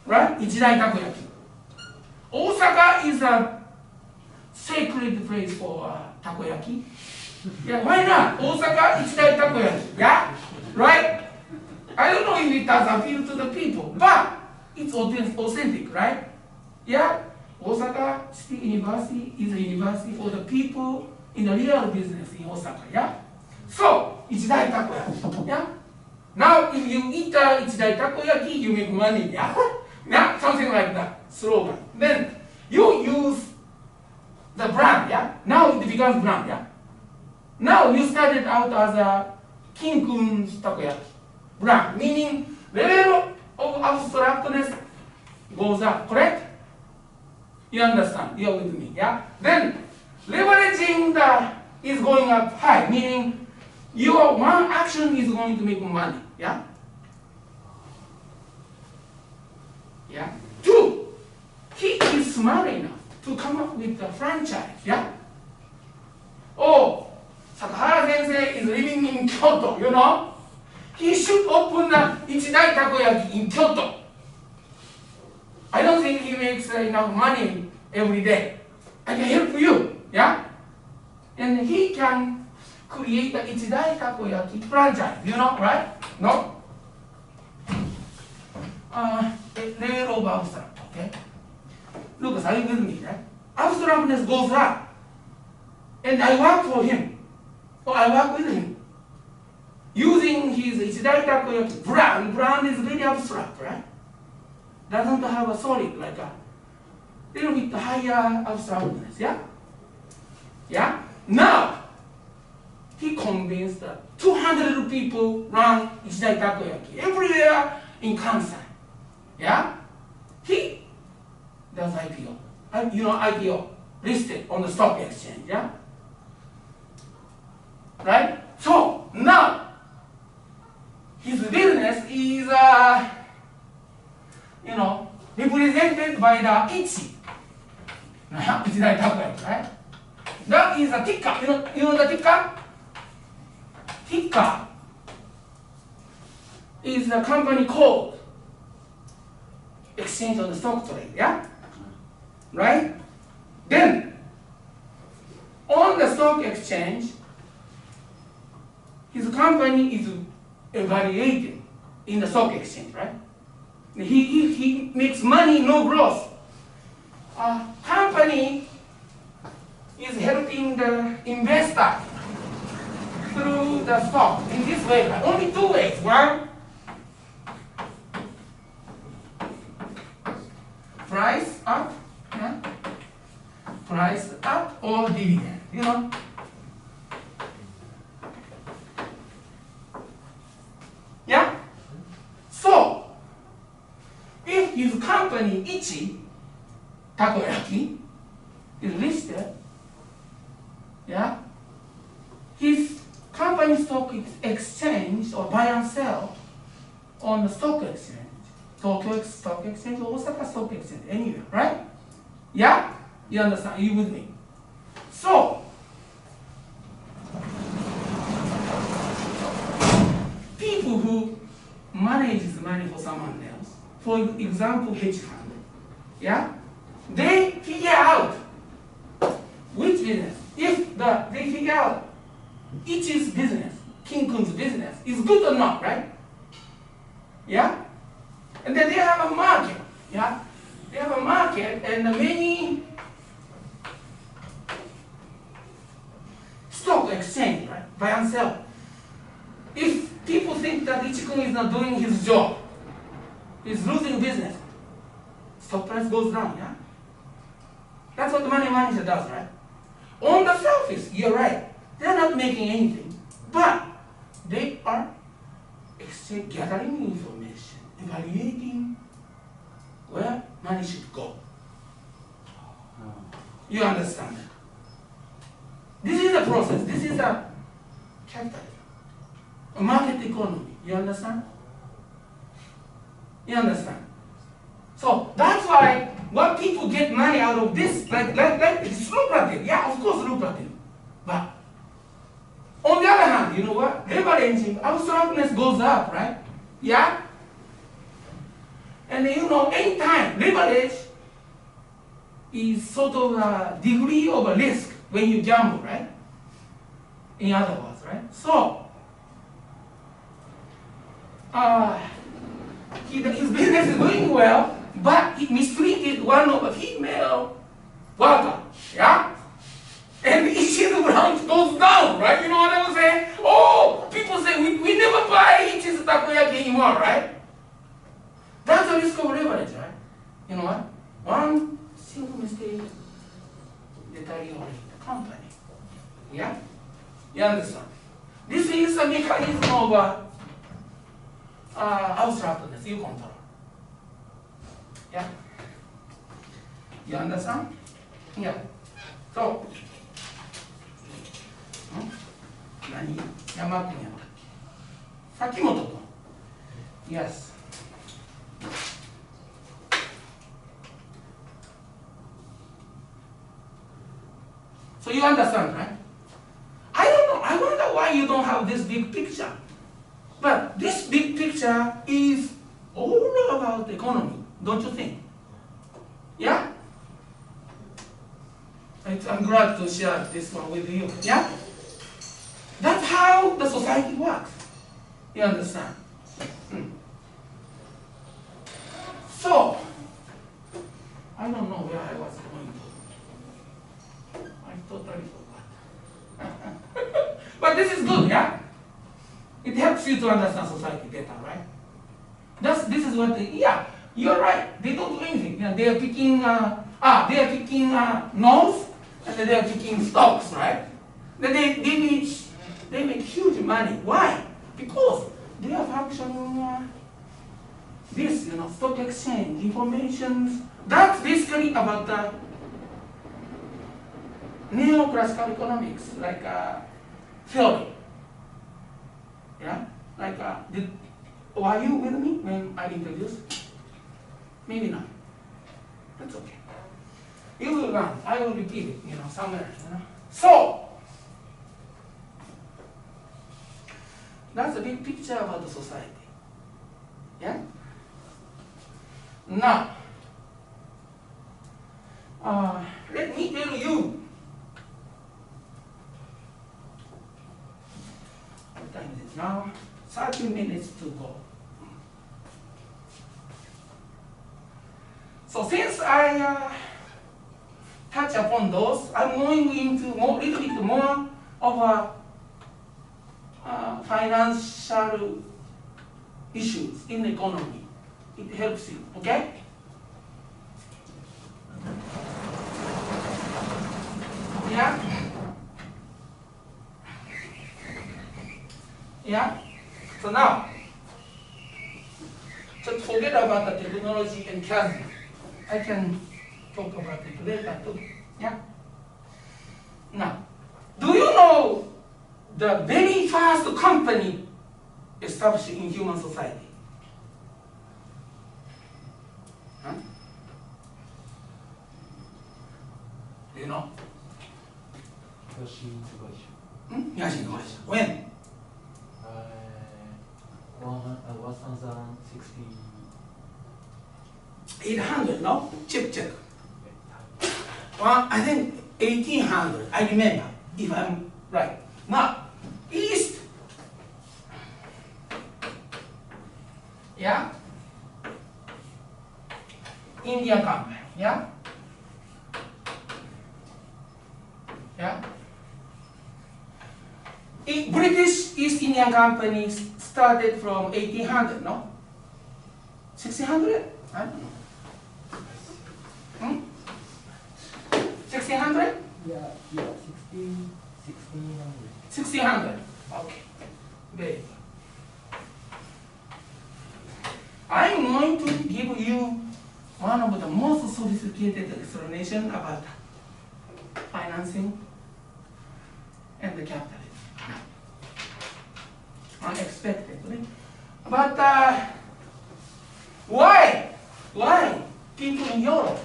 Right? Ichidai takoyaki. Osaka is a sacred place for takoyaki. Yeah, why not? Osaka Ichidai takoyaki. Yeah? Right? I don't know if it does appeal to the people, but it's authentic, right? Yeah? Osaka City University is a university for the people in the real business in Osaka, yeah? So, Ichidai takoyaki, yeah? Now, if you eat Ichidai takoyaki, you make money, yeah? Yeah, something like that, slogan. Then, you use the brand, yeah? Now it becomes brand, yeah? Now, you started out as a King-kun's takoyaki brand, meaning level of abstractness goes up, correct? You understand? You're with me, yeah? Then, leveraging is going up high, meaning your one action is going to make money, yeah? Yeah? Two, he is smart enough to come up with a franchise, yeah? Oh, Sakahara Sensei is living in Kyoto, you know? He should open the Ichidai takoyaki in Kyoto. I don't think he makes enough money every day. I can help you, yeah? And he can create the Ichidai takoyaki franchise, you know, right? No? Level of abstract, okay? Lucas, are you with me, right? Abstractness goes up. And I work for him. Or I work with him. Using his Ichidai takoyaki brand is very abstract, right? Doesn't have a solid, like a little bit higher abstractness, yeah? Yeah? Now, he convinced that 200 people run Ichidai Takoyaki everywhere in Kansai. Yeah? He does IPO. IPO listed on the stock exchange. Yeah? Right? So now his business is represented by the Ichi. Ichidai Takoyaki, right? That is a ticker. You know the ticker? Ticker is a company code. Exchange on the stock trade, yeah? Right? Then, on the stock exchange, his company is evaluated in the stock exchange, right? He makes money, no growth. Company is helping the investor through the stock in this way, right? Only two ways. One, price up, yeah? Price up or dividend, Yeah? So, if his company, Ichi Takoyaki, is listed, yeah? His company stock exchange or buy and sell on the stock exchange, Tokyo Stock Exchange, Osaka Stock Exchange, anywhere, right? Yeah? You understand? You with me? So, people who manages money for someone else, for example, hedge fund, yeah? They figure out which business. If they figure out Ichi's business, King-kun's business, is good or not, right? Yeah? And then they have a market, yeah? They have a market and many stock exchange, right? Buy and sell. If people think that Ichi-kun is not doing his job, he's losing business, stock price goes down, yeah? That's what the money manager does, right? On the surface, you're right. They're not making anything, but they are gathering information, evaluating where money should go. You understand that? This is a process. This is a capitalism, a market economy. You understand? You understand? So that's why what people get money out of this, like it's lucrative. Yeah, of course lucrative. But on the other hand, you know what? Leveraging, abstractness goes up, right? Yeah? And anytime leverage is sort of a degree of a risk when you gamble, right? In other words, right? So, his business is doing well, but he mistreated one of a female worker, yeah? And Ichi's branch goes down, right? You know what I'm saying? Oh, people say, we never buy Ichi's takoyaki anymore, right? That's the risk of leverage, right? You know what? One single mistake deteriorates the company. Yeah? You understand? This is a mechanism of abstractness you control. Yeah? You understand? Yeah. So, 何山君やったっけ？崎本君。Yes. So you understand, right? I don't know. I wonder why you don't have this big picture. But this big picture is all about economy, don't you think? Yeah? I'm glad to share this one with you. Yeah? That's how the society works. You understand? So, I don't know where I was going to. I totally forgot. But this is good, yeah? It helps you to understand society better, right? This is what yeah, you're right. They don't do anything. Yeah, they are picking nose, and then they are picking stocks, right? Then they reach they make huge money. Why? Because they are functioning this, stock exchange, information. That's basically about the neoclassical economics, like theory. Yeah? Like, were you with me when I introduced? Maybe not. That's okay. You will learn. I will repeat it, somewhere. So, that's a big picture about the society. Yeah? Now, let me tell you. What time is it now? 30 minutes to go. So since I touch upon those, I'm going into little bit more of a financial issues in the economy. It helps you, okay? Yeah? Yeah? So now, just forget about the technology and chasm. I can talk about it later too. Yeah? Now, do you know the very first company established in human society? Huh? Do you know? When? 800, no? Check. Well, I think 1800, I remember, if I'm right. Now, East, yeah? Indian company, yeah? Yeah? British East Indian Company started from 1800, no? 1600? I don't know. 1600? Yeah, 1600. 1600. Okay. Very good. I'm going to give you one of the most sophisticated explanation about financing and the capitalism. Unexpectedly. But why people in Europe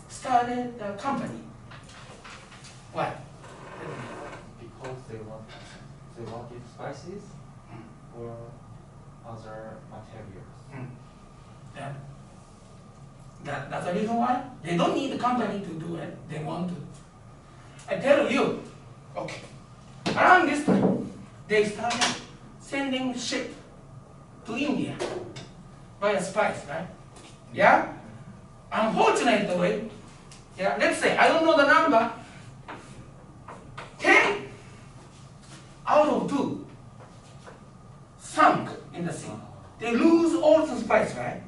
started a company? Why? Because they wanted spices or other materials. That's the reason why? They don't need the company to do it. They want to. I tell you, okay. Around this time, they started sending ship to India via spice, right? Yeah? Unfortunately, yeah, let's say, I don't know the number, 10 out of 2 sunk in the sea. They lose all the spice, right?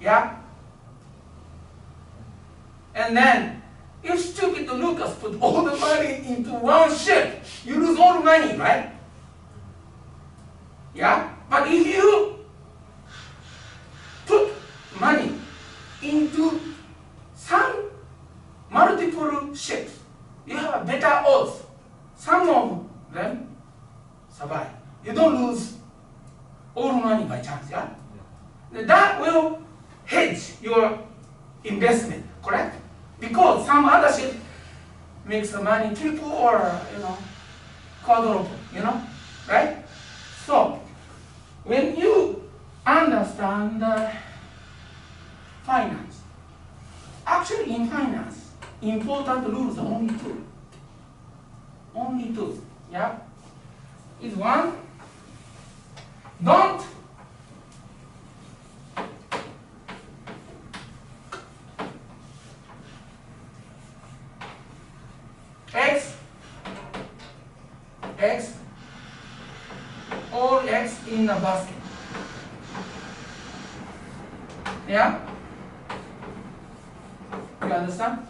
Yeah? And then, if stupid Lucas put all the money into one ship, you lose all the money, right? Yeah? But if you put money into some multiple ships, you have a better odds. Some of them survive. You don't lose all money by chance, yeah? That will hedge your investment, correct? Because some other ship makes the money triple or, quadruple, right? So, when you understand finance, actually in finance, important rules are only 2. Only 2, yeah? Is one, don't all eggs in a basket. Yeah? You understand?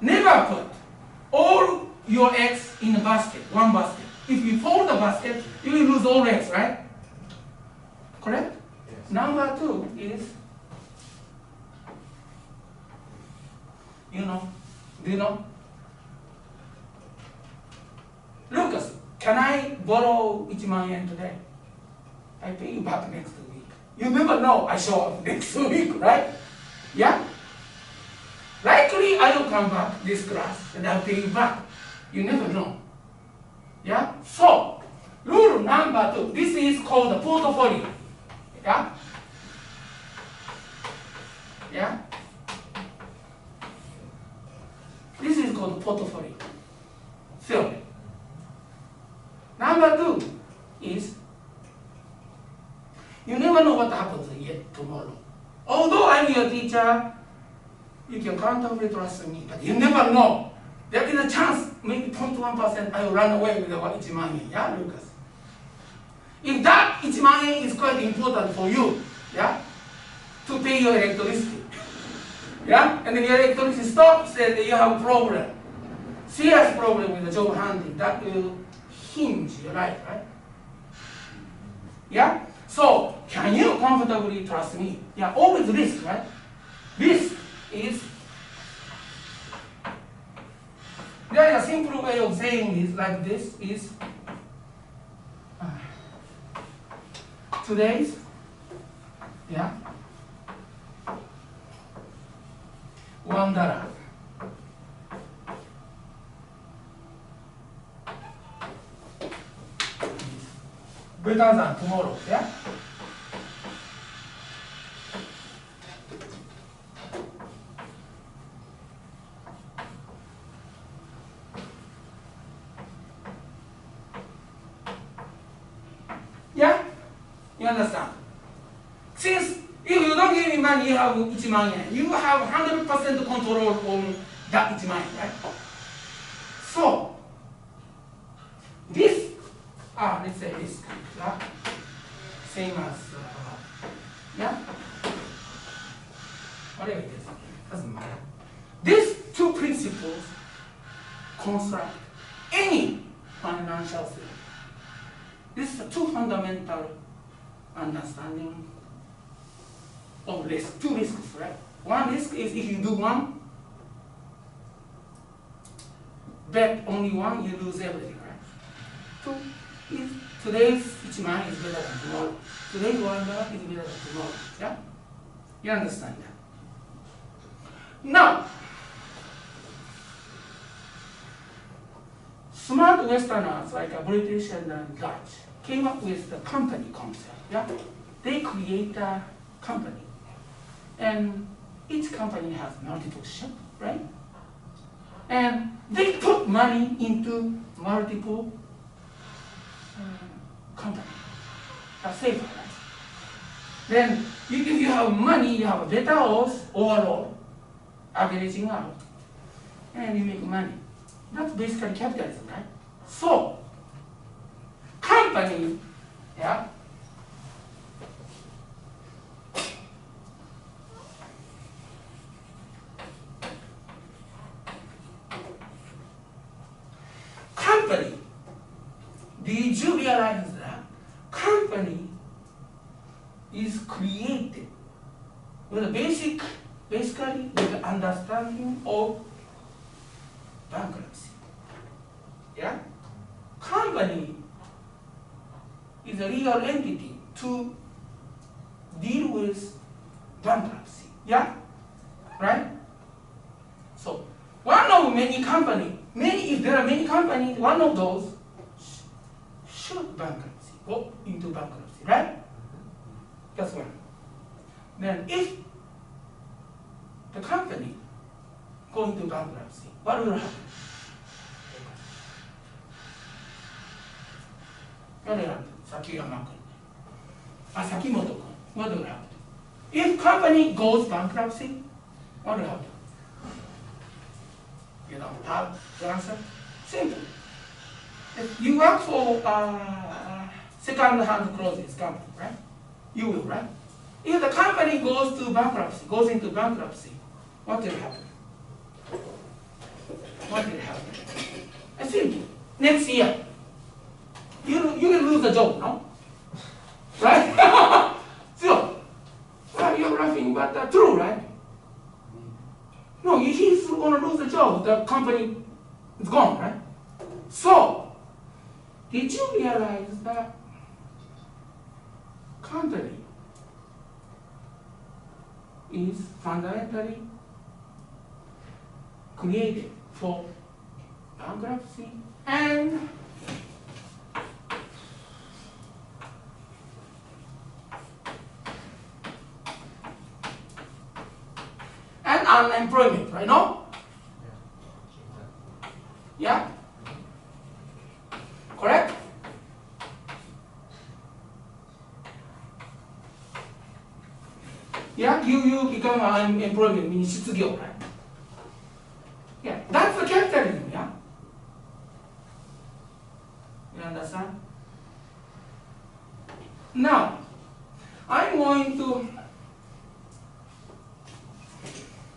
Never put all your eggs in a basket, one basket. If you fold the basket, you will lose all eggs, right? Correct? Yes. Number 2 is, do you know? Lucas, can I borrow 1万円 today? I pay you back next week. You never know I show up next week, right? Yeah? Likely I will come back this class and I'll pay you back. You never know. Yeah? So, rule number 2, this is called the portfolio. Yeah? Yeah? This is called portfolio theory. Number 2 is, you never know what happens yet tomorrow. Although I'm your teacher, you can comfortably trust me, but you never know. There is a chance, maybe 0.1% I will run away with the 1 万円. Yeah, Lucas? If that 1万円 is quite important for you, yeah, to pay your electricity, yeah, and then your electricity stops and you have a problem, serious problem with the job hunting, that will hinge your life, right? Yeah? So, can you comfortably trust me? Yeah, always risk, right? Risk is, there is a simple way of saying this like this is, today's, yeah, $1. Better than tomorrow, yeah? Yeah? You understand? Since if you don't give me money, you have 1万円. You have 100% control on that 1万円, right? So, this, let's say this, yeah? Same as, yeah? Whatever it is, doesn't matter. These 2 principles construct any financial theory. This is 2 fundamental understanding of risk, 2 risks, right? One risk is if you do one, bet only one, you lose everything, right? 2 is today's 1万円 is better than tomorrow. Today's $1 is better than tomorrow. Yeah? You understand that? Now, smart Westerners like British and Dutch came up with the company concept. Yeah? They create a company. And each company has multiple ships, right? And they put money into multiple companies. That's safer, right? Then if you have money, you have a better odds overall, averaging out, and you make money. That's basically capitalism, right? So, company, yeah, company, did you realize that company is created with a basically with the understanding of bankruptcy? Yeah? Company is a legal entity to deal with bankruptcy. Yeah? Right? So, one of many companies, if there are many companies, one of those should bankruptcy, go into bankruptcy, right? That's one. Then if the company go into bankruptcy, what will happen? What will happen? Sakimoto-kun, what will happen? If company goes bankruptcy, what will happen? You don't have the answer? Simple. If you work for second-hand clothes company, right? You will, right? If the company goes into bankruptcy, what will happen? What will happen? I think next year you will lose the job, no? Right? So, well, you're laughing, but true, right? No, he's going to lose the job. The company is gone, right? So, did you realize that company is fundamentally created for bankruptcy and unemployment, right? No? Yeah? Correct? Yeah, you become unemployment means 失業, right? Yeah, that's the capitalism, yeah? You understand? Now, I'm going to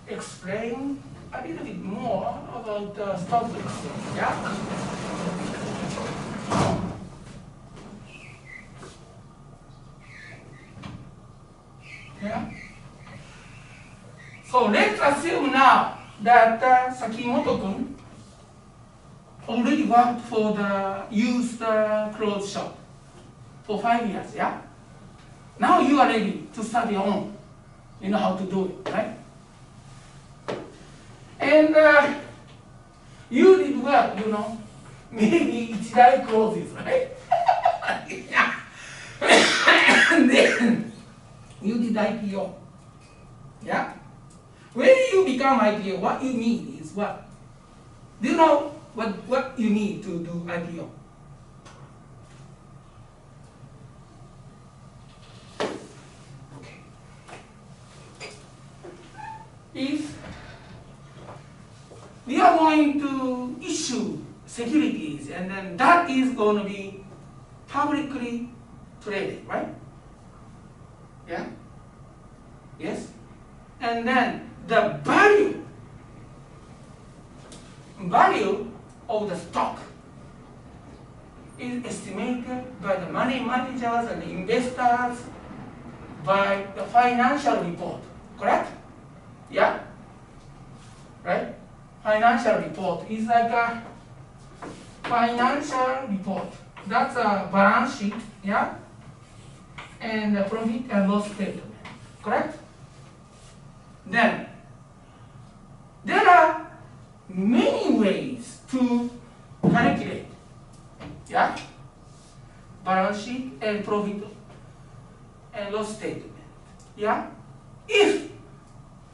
explain a little bit more about the stock exchange, yeah? Yeah? So let's assume now that Sakimoto-kun already worked for the used clothes shop for 5 years, yeah? Now you are ready to start your own. You know how to do it, right? And you did well, you know. Maybe Ichidai closes, right? And then you did IPO. Yeah? When you become IPO, what you need is what? Do you know what you need to do IPO? Okay. If we are going to issue securities, and then that is going to be publicly traded, right? Yeah? Yes? And then the value of the stock is estimated by the money managers and investors by the financial report, correct? Yeah? Right? Financial report is like a financial report. That's a balance sheet, yeah? And the profit and loss statement, correct? Then, there are many ways to calculate, yeah? Balance sheet and profit and loss statement, yeah? If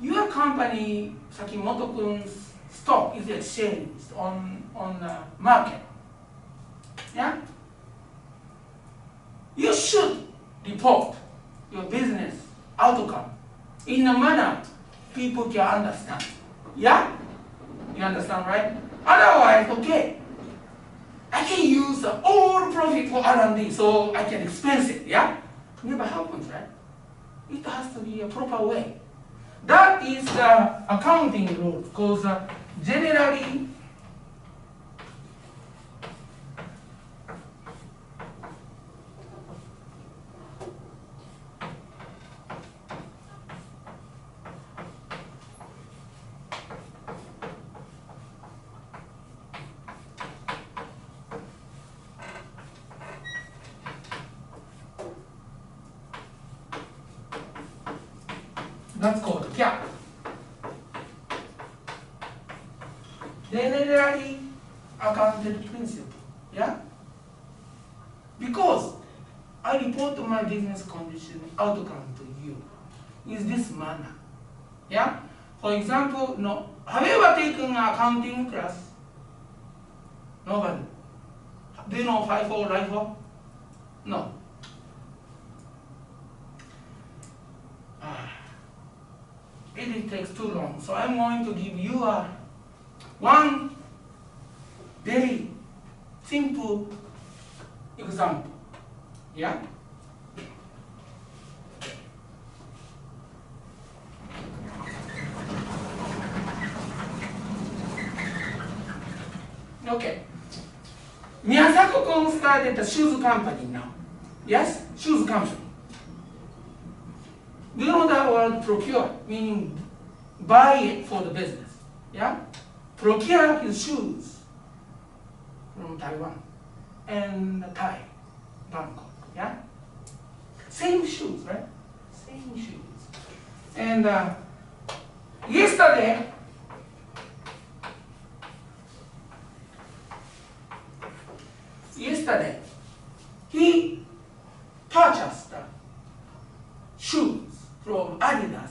your company, Sakimoto-kun's stock is exchanged on the market, yeah? You should report your business outcome in a manner people can understand. Yeah? You understand, right? Otherwise, okay, I can use all profit for R&D so I can expense it. Yeah? Never happens, right? It has to be a proper way. That is the accounting rule, because generally, that's called gap. Generally accounted principle, yeah? Because I report my business condition outcome to you in this manner, yeah? For example, no, have you ever taken an accounting class? Nobody. Do you know FIFO, LIFO? No. It takes too long, so I'm going to give you one very simple example. Yeah? Okay. Miyasako-kun started a shoes company now. Yes? Shoes company. Do you know that word procure? Meaning buy it for the business. Yeah? Procure his shoes from Taiwan and Thai, Bangkok. Yeah? Same shoes, right? Same shoes. And yesterday, he purchased shoes from Adidas.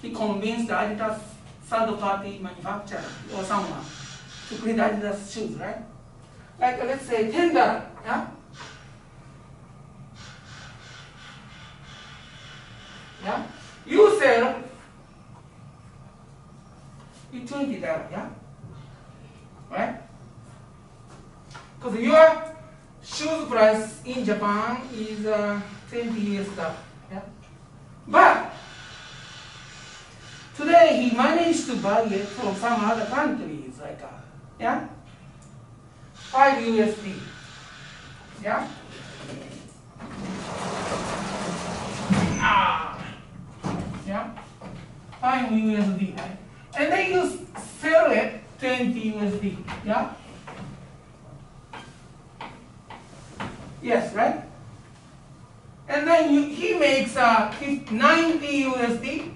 He convinced the Adidas third-party manufacturer or someone to create Adidas shoes, right? Like let's say $10, yeah? Yeah? You sell it $20, yeah? Right? Because your shoes price in Japan is $20 US, yeah? But today he managed to buy it from some other countries, like yeah, 5 USD, yeah. Yeah, 5 USD, right? And then you sell it 20 USD, yeah. Yes, right? And then he makes 90 USD,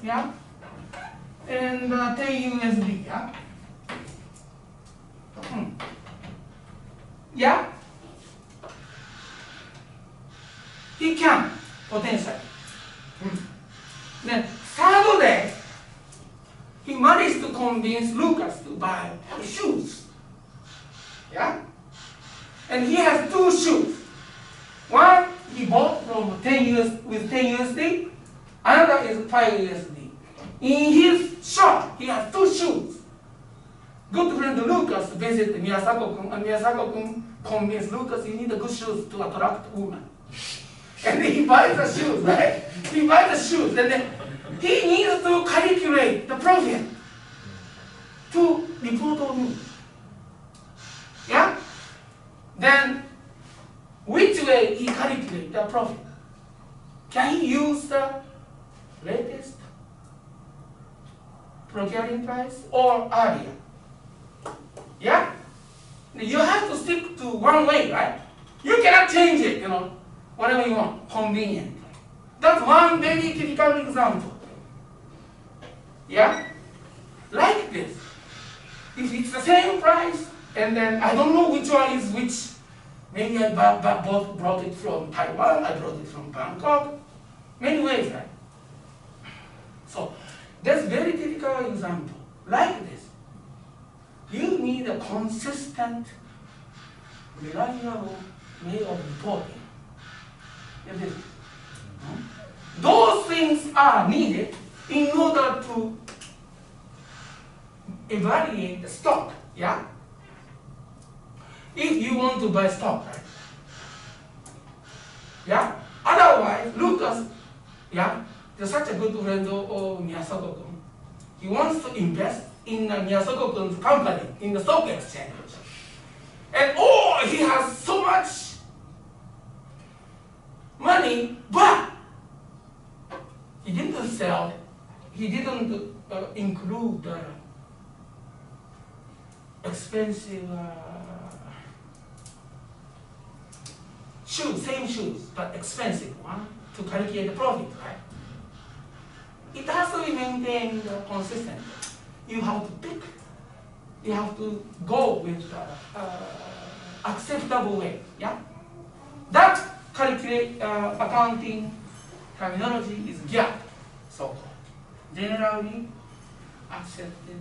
yeah, and 10 USD, yeah. Yeah, he can potentially. Then third day, he managed to convince Lucas to buy shoes, yeah, and he has 2 shoes. One he bought from 10 USD, another is 5 USD. In his shop, he has 2 shoes. Good friend Lucas visited Miyasako-kun, and Miyasako-kun convinced Lucas, you need a good shoes to attract women. And he buys the shoes, right? He buys the shoes, and then he needs to calculate the profit to report on me. Yeah? Then, which way he calculates the profit? Can he use the latest procuring price or earlier? Yeah? You have to stick to one way, right? You cannot change it, whatever you want, convenient. That's one very typical example. Yeah? Like this. If it's the same price, and then I don't know which one is which. Maybe I brought it from Taiwan, I brought it from Bangkok. Many ways, right? So, that's very typical example. Like this. You need a consistent, reliable way of reporting. Those things are needed in order to evaluate the stock, yeah? If you want to buy stock, right? Yeah? Otherwise, Lucas, yeah, is such a good friend of Miyasako-kun. He wants to invest in Miyasako-kun's company, in the stock exchange. And he has so much money, but he didn't sell it. He didn't include expensive shoes, same shoes, but expensive one to calculate the profit, right? It has to be maintained consistent. You have to pick, you have to go with acceptable way, yeah? That accounting terminology is gap, so generally accepted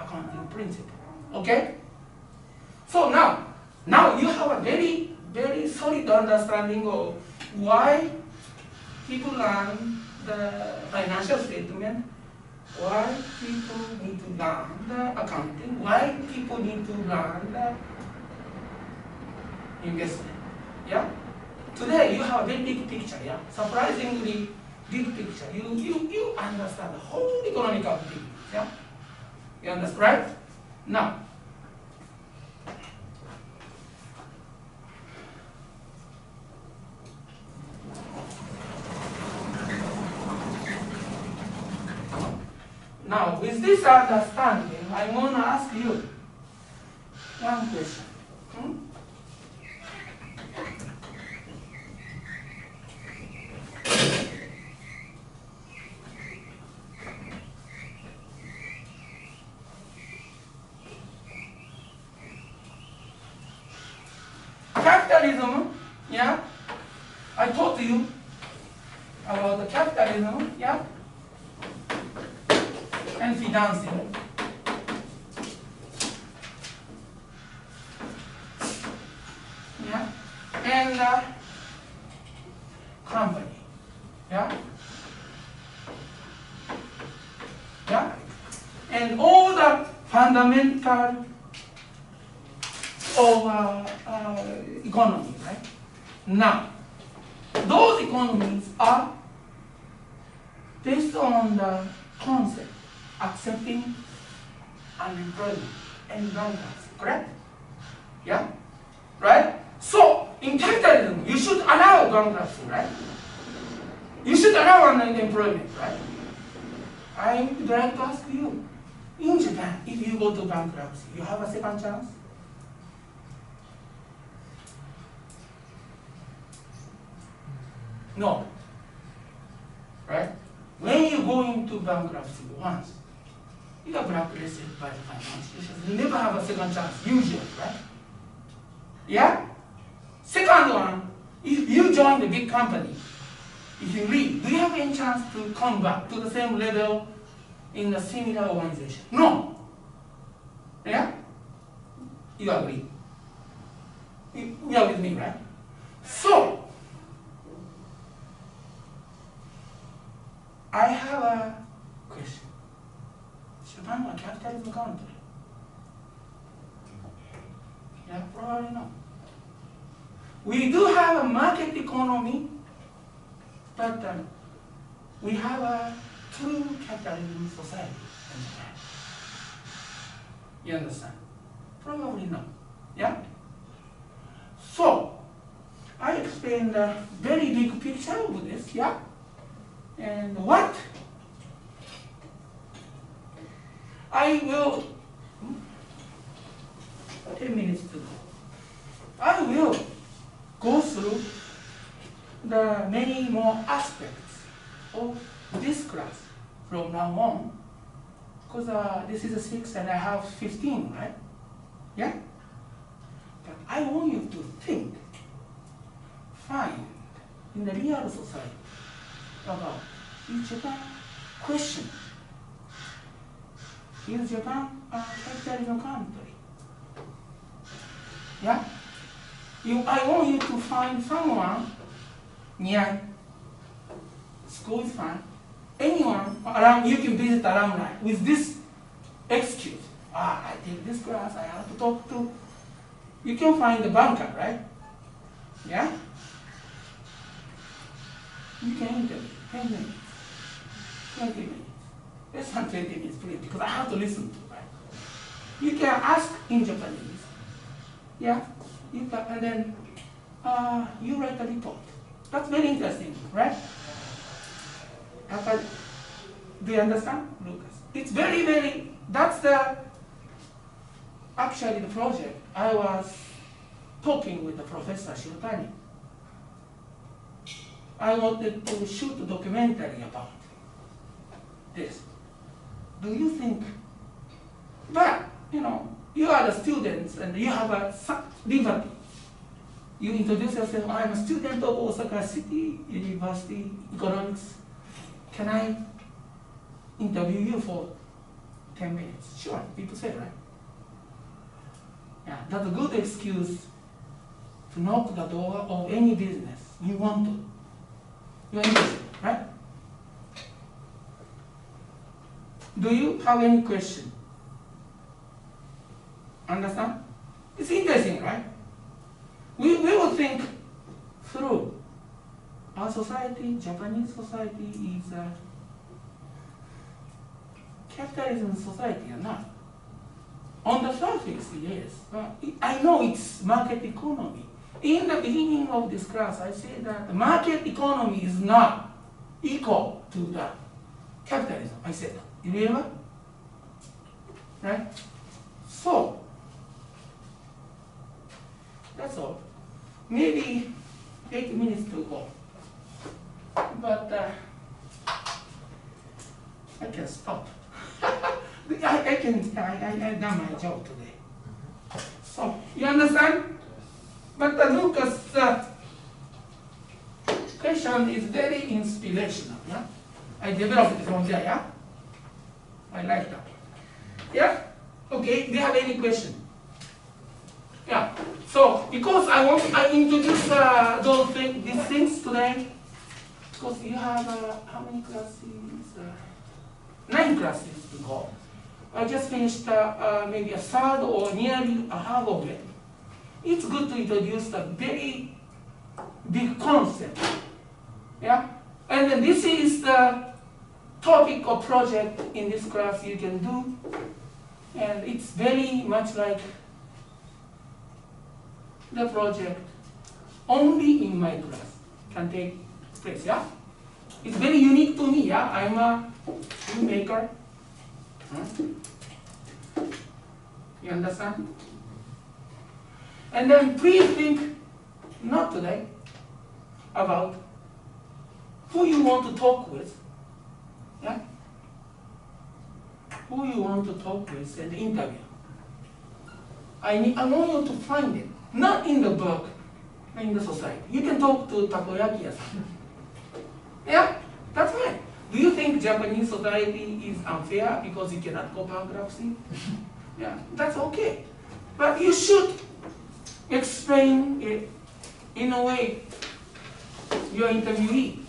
accounting principle, okay? So now you have a very, very solid understanding of why people learn the financial statement, why people need to learn the accounting, why people need to learn the investment. Yeah? Today you have a very big picture, yeah? Surprisingly big picture. You understand the whole economic activity, yeah? You understand, right? Now, Now, with this understanding, I'm going to ask you one question. Capitalism, yeah? I taught you about the capitalism, yeah? And financing. Yeah? And company, yeah? Yeah? And all the fundamental of economy, right? Now, those economies are based on the concept accepting unemployment and bankruptcy, correct? Yeah? Right? So, in capitalism, you should allow bankruptcy, right? You should allow unemployment, right? I would like to ask you, in Japan, if you go to bankruptcy, you have a second chance? No. Right? When you go into bankruptcy once, you are blacklisted by the financial institutions. You never have a second chance, usually, right? Yeah? Second one, if you join the big company, if you leave, do you have any chance to come back to the same level in a similar organization? No. Yeah? You agree? You are with me, right? So, I have a question. Japan is a capitalism country. Yeah, probably not. We do have a market economy, but we have a true capitalism society in Japan. You understand? Probably not. Yeah? So, I explained a very big picture of this, yeah? And what I will, 10 minutes to go. I will go through the many more aspects of this class from now on, because this is a 6 and I have 15, right? Yeah? But I want you to think, find in the real society about, is Japan question? Is Japan a capitalism country? Yeah? I want you to find someone near school is fine. Anyone around, you can visit alumni with this excuse. I take this class, I have to talk to. You can find the banker, right? Yeah? You can interview 10 minutes, 20 minutes. Less than 20 minutes, please, because I have to listen to, right? You can ask in Japanese. Yeah? You can, and then you write a report. That's very interesting, right? Do you understand, Lucas? It's very, that's actually the project. I was talking with the Professor Shirotani. I wanted to shoot a documentary about this. Do you think, but, you are the students and you have a liberty. You introduce yourself, I'm a student of Osaka City University Economics. Can I interview you for 10 minutes? Sure, people say, right? Yeah, that's a good excuse to knock the door of any business you want to. You're interested, right? Do you have any question? Understand? It's interesting, right? We will think through. Our society, Japanese society, is a capitalism society or not? On the surface, yes. I know it's market economy. In the beginning of this class, I said that the market economy is not equal to the capitalism. I said that. You remember? right? So, that's all. Maybe 8 minutes to go. But I can stop. I've done my job today. So, you understand? But Lucas' question is very inspirational. Yeah? I developed it from there. Yeah? I like that. Yeah? Okay, do you have any question? Yeah. So, because I introduce these things today, because you have how many classes? 9 classes to go. I just finished maybe a third or nearly a half of it. It's good to introduce a very big concept. Yeah? And then this is the topic or project in this class you can do. And it's very much like the project only in my class can take place. Yeah? It's very unique to me. Yeah? I'm a filmmaker. You understand? And then please think, not today, about who you want to talk with. Yeah? Who you want to talk with and interview. I want you to find it, not in the book, in the society. You can talk to takoyaki-san. Yeah? That's right. Do you think Japanese society is unfair because you cannot go bankruptcy? Yeah, that's okay. But you should explain it in a way your interviewee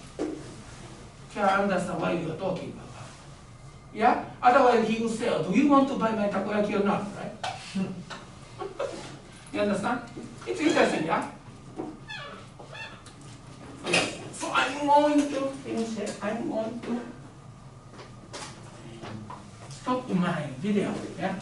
can understand why you are talking about. Yeah? Otherwise he will say, oh, do you want to buy my takoyaki or not, right? You understand? It's interesting, yeah? Yes. So I'm going to finish it. I'm going to stop my video, yeah?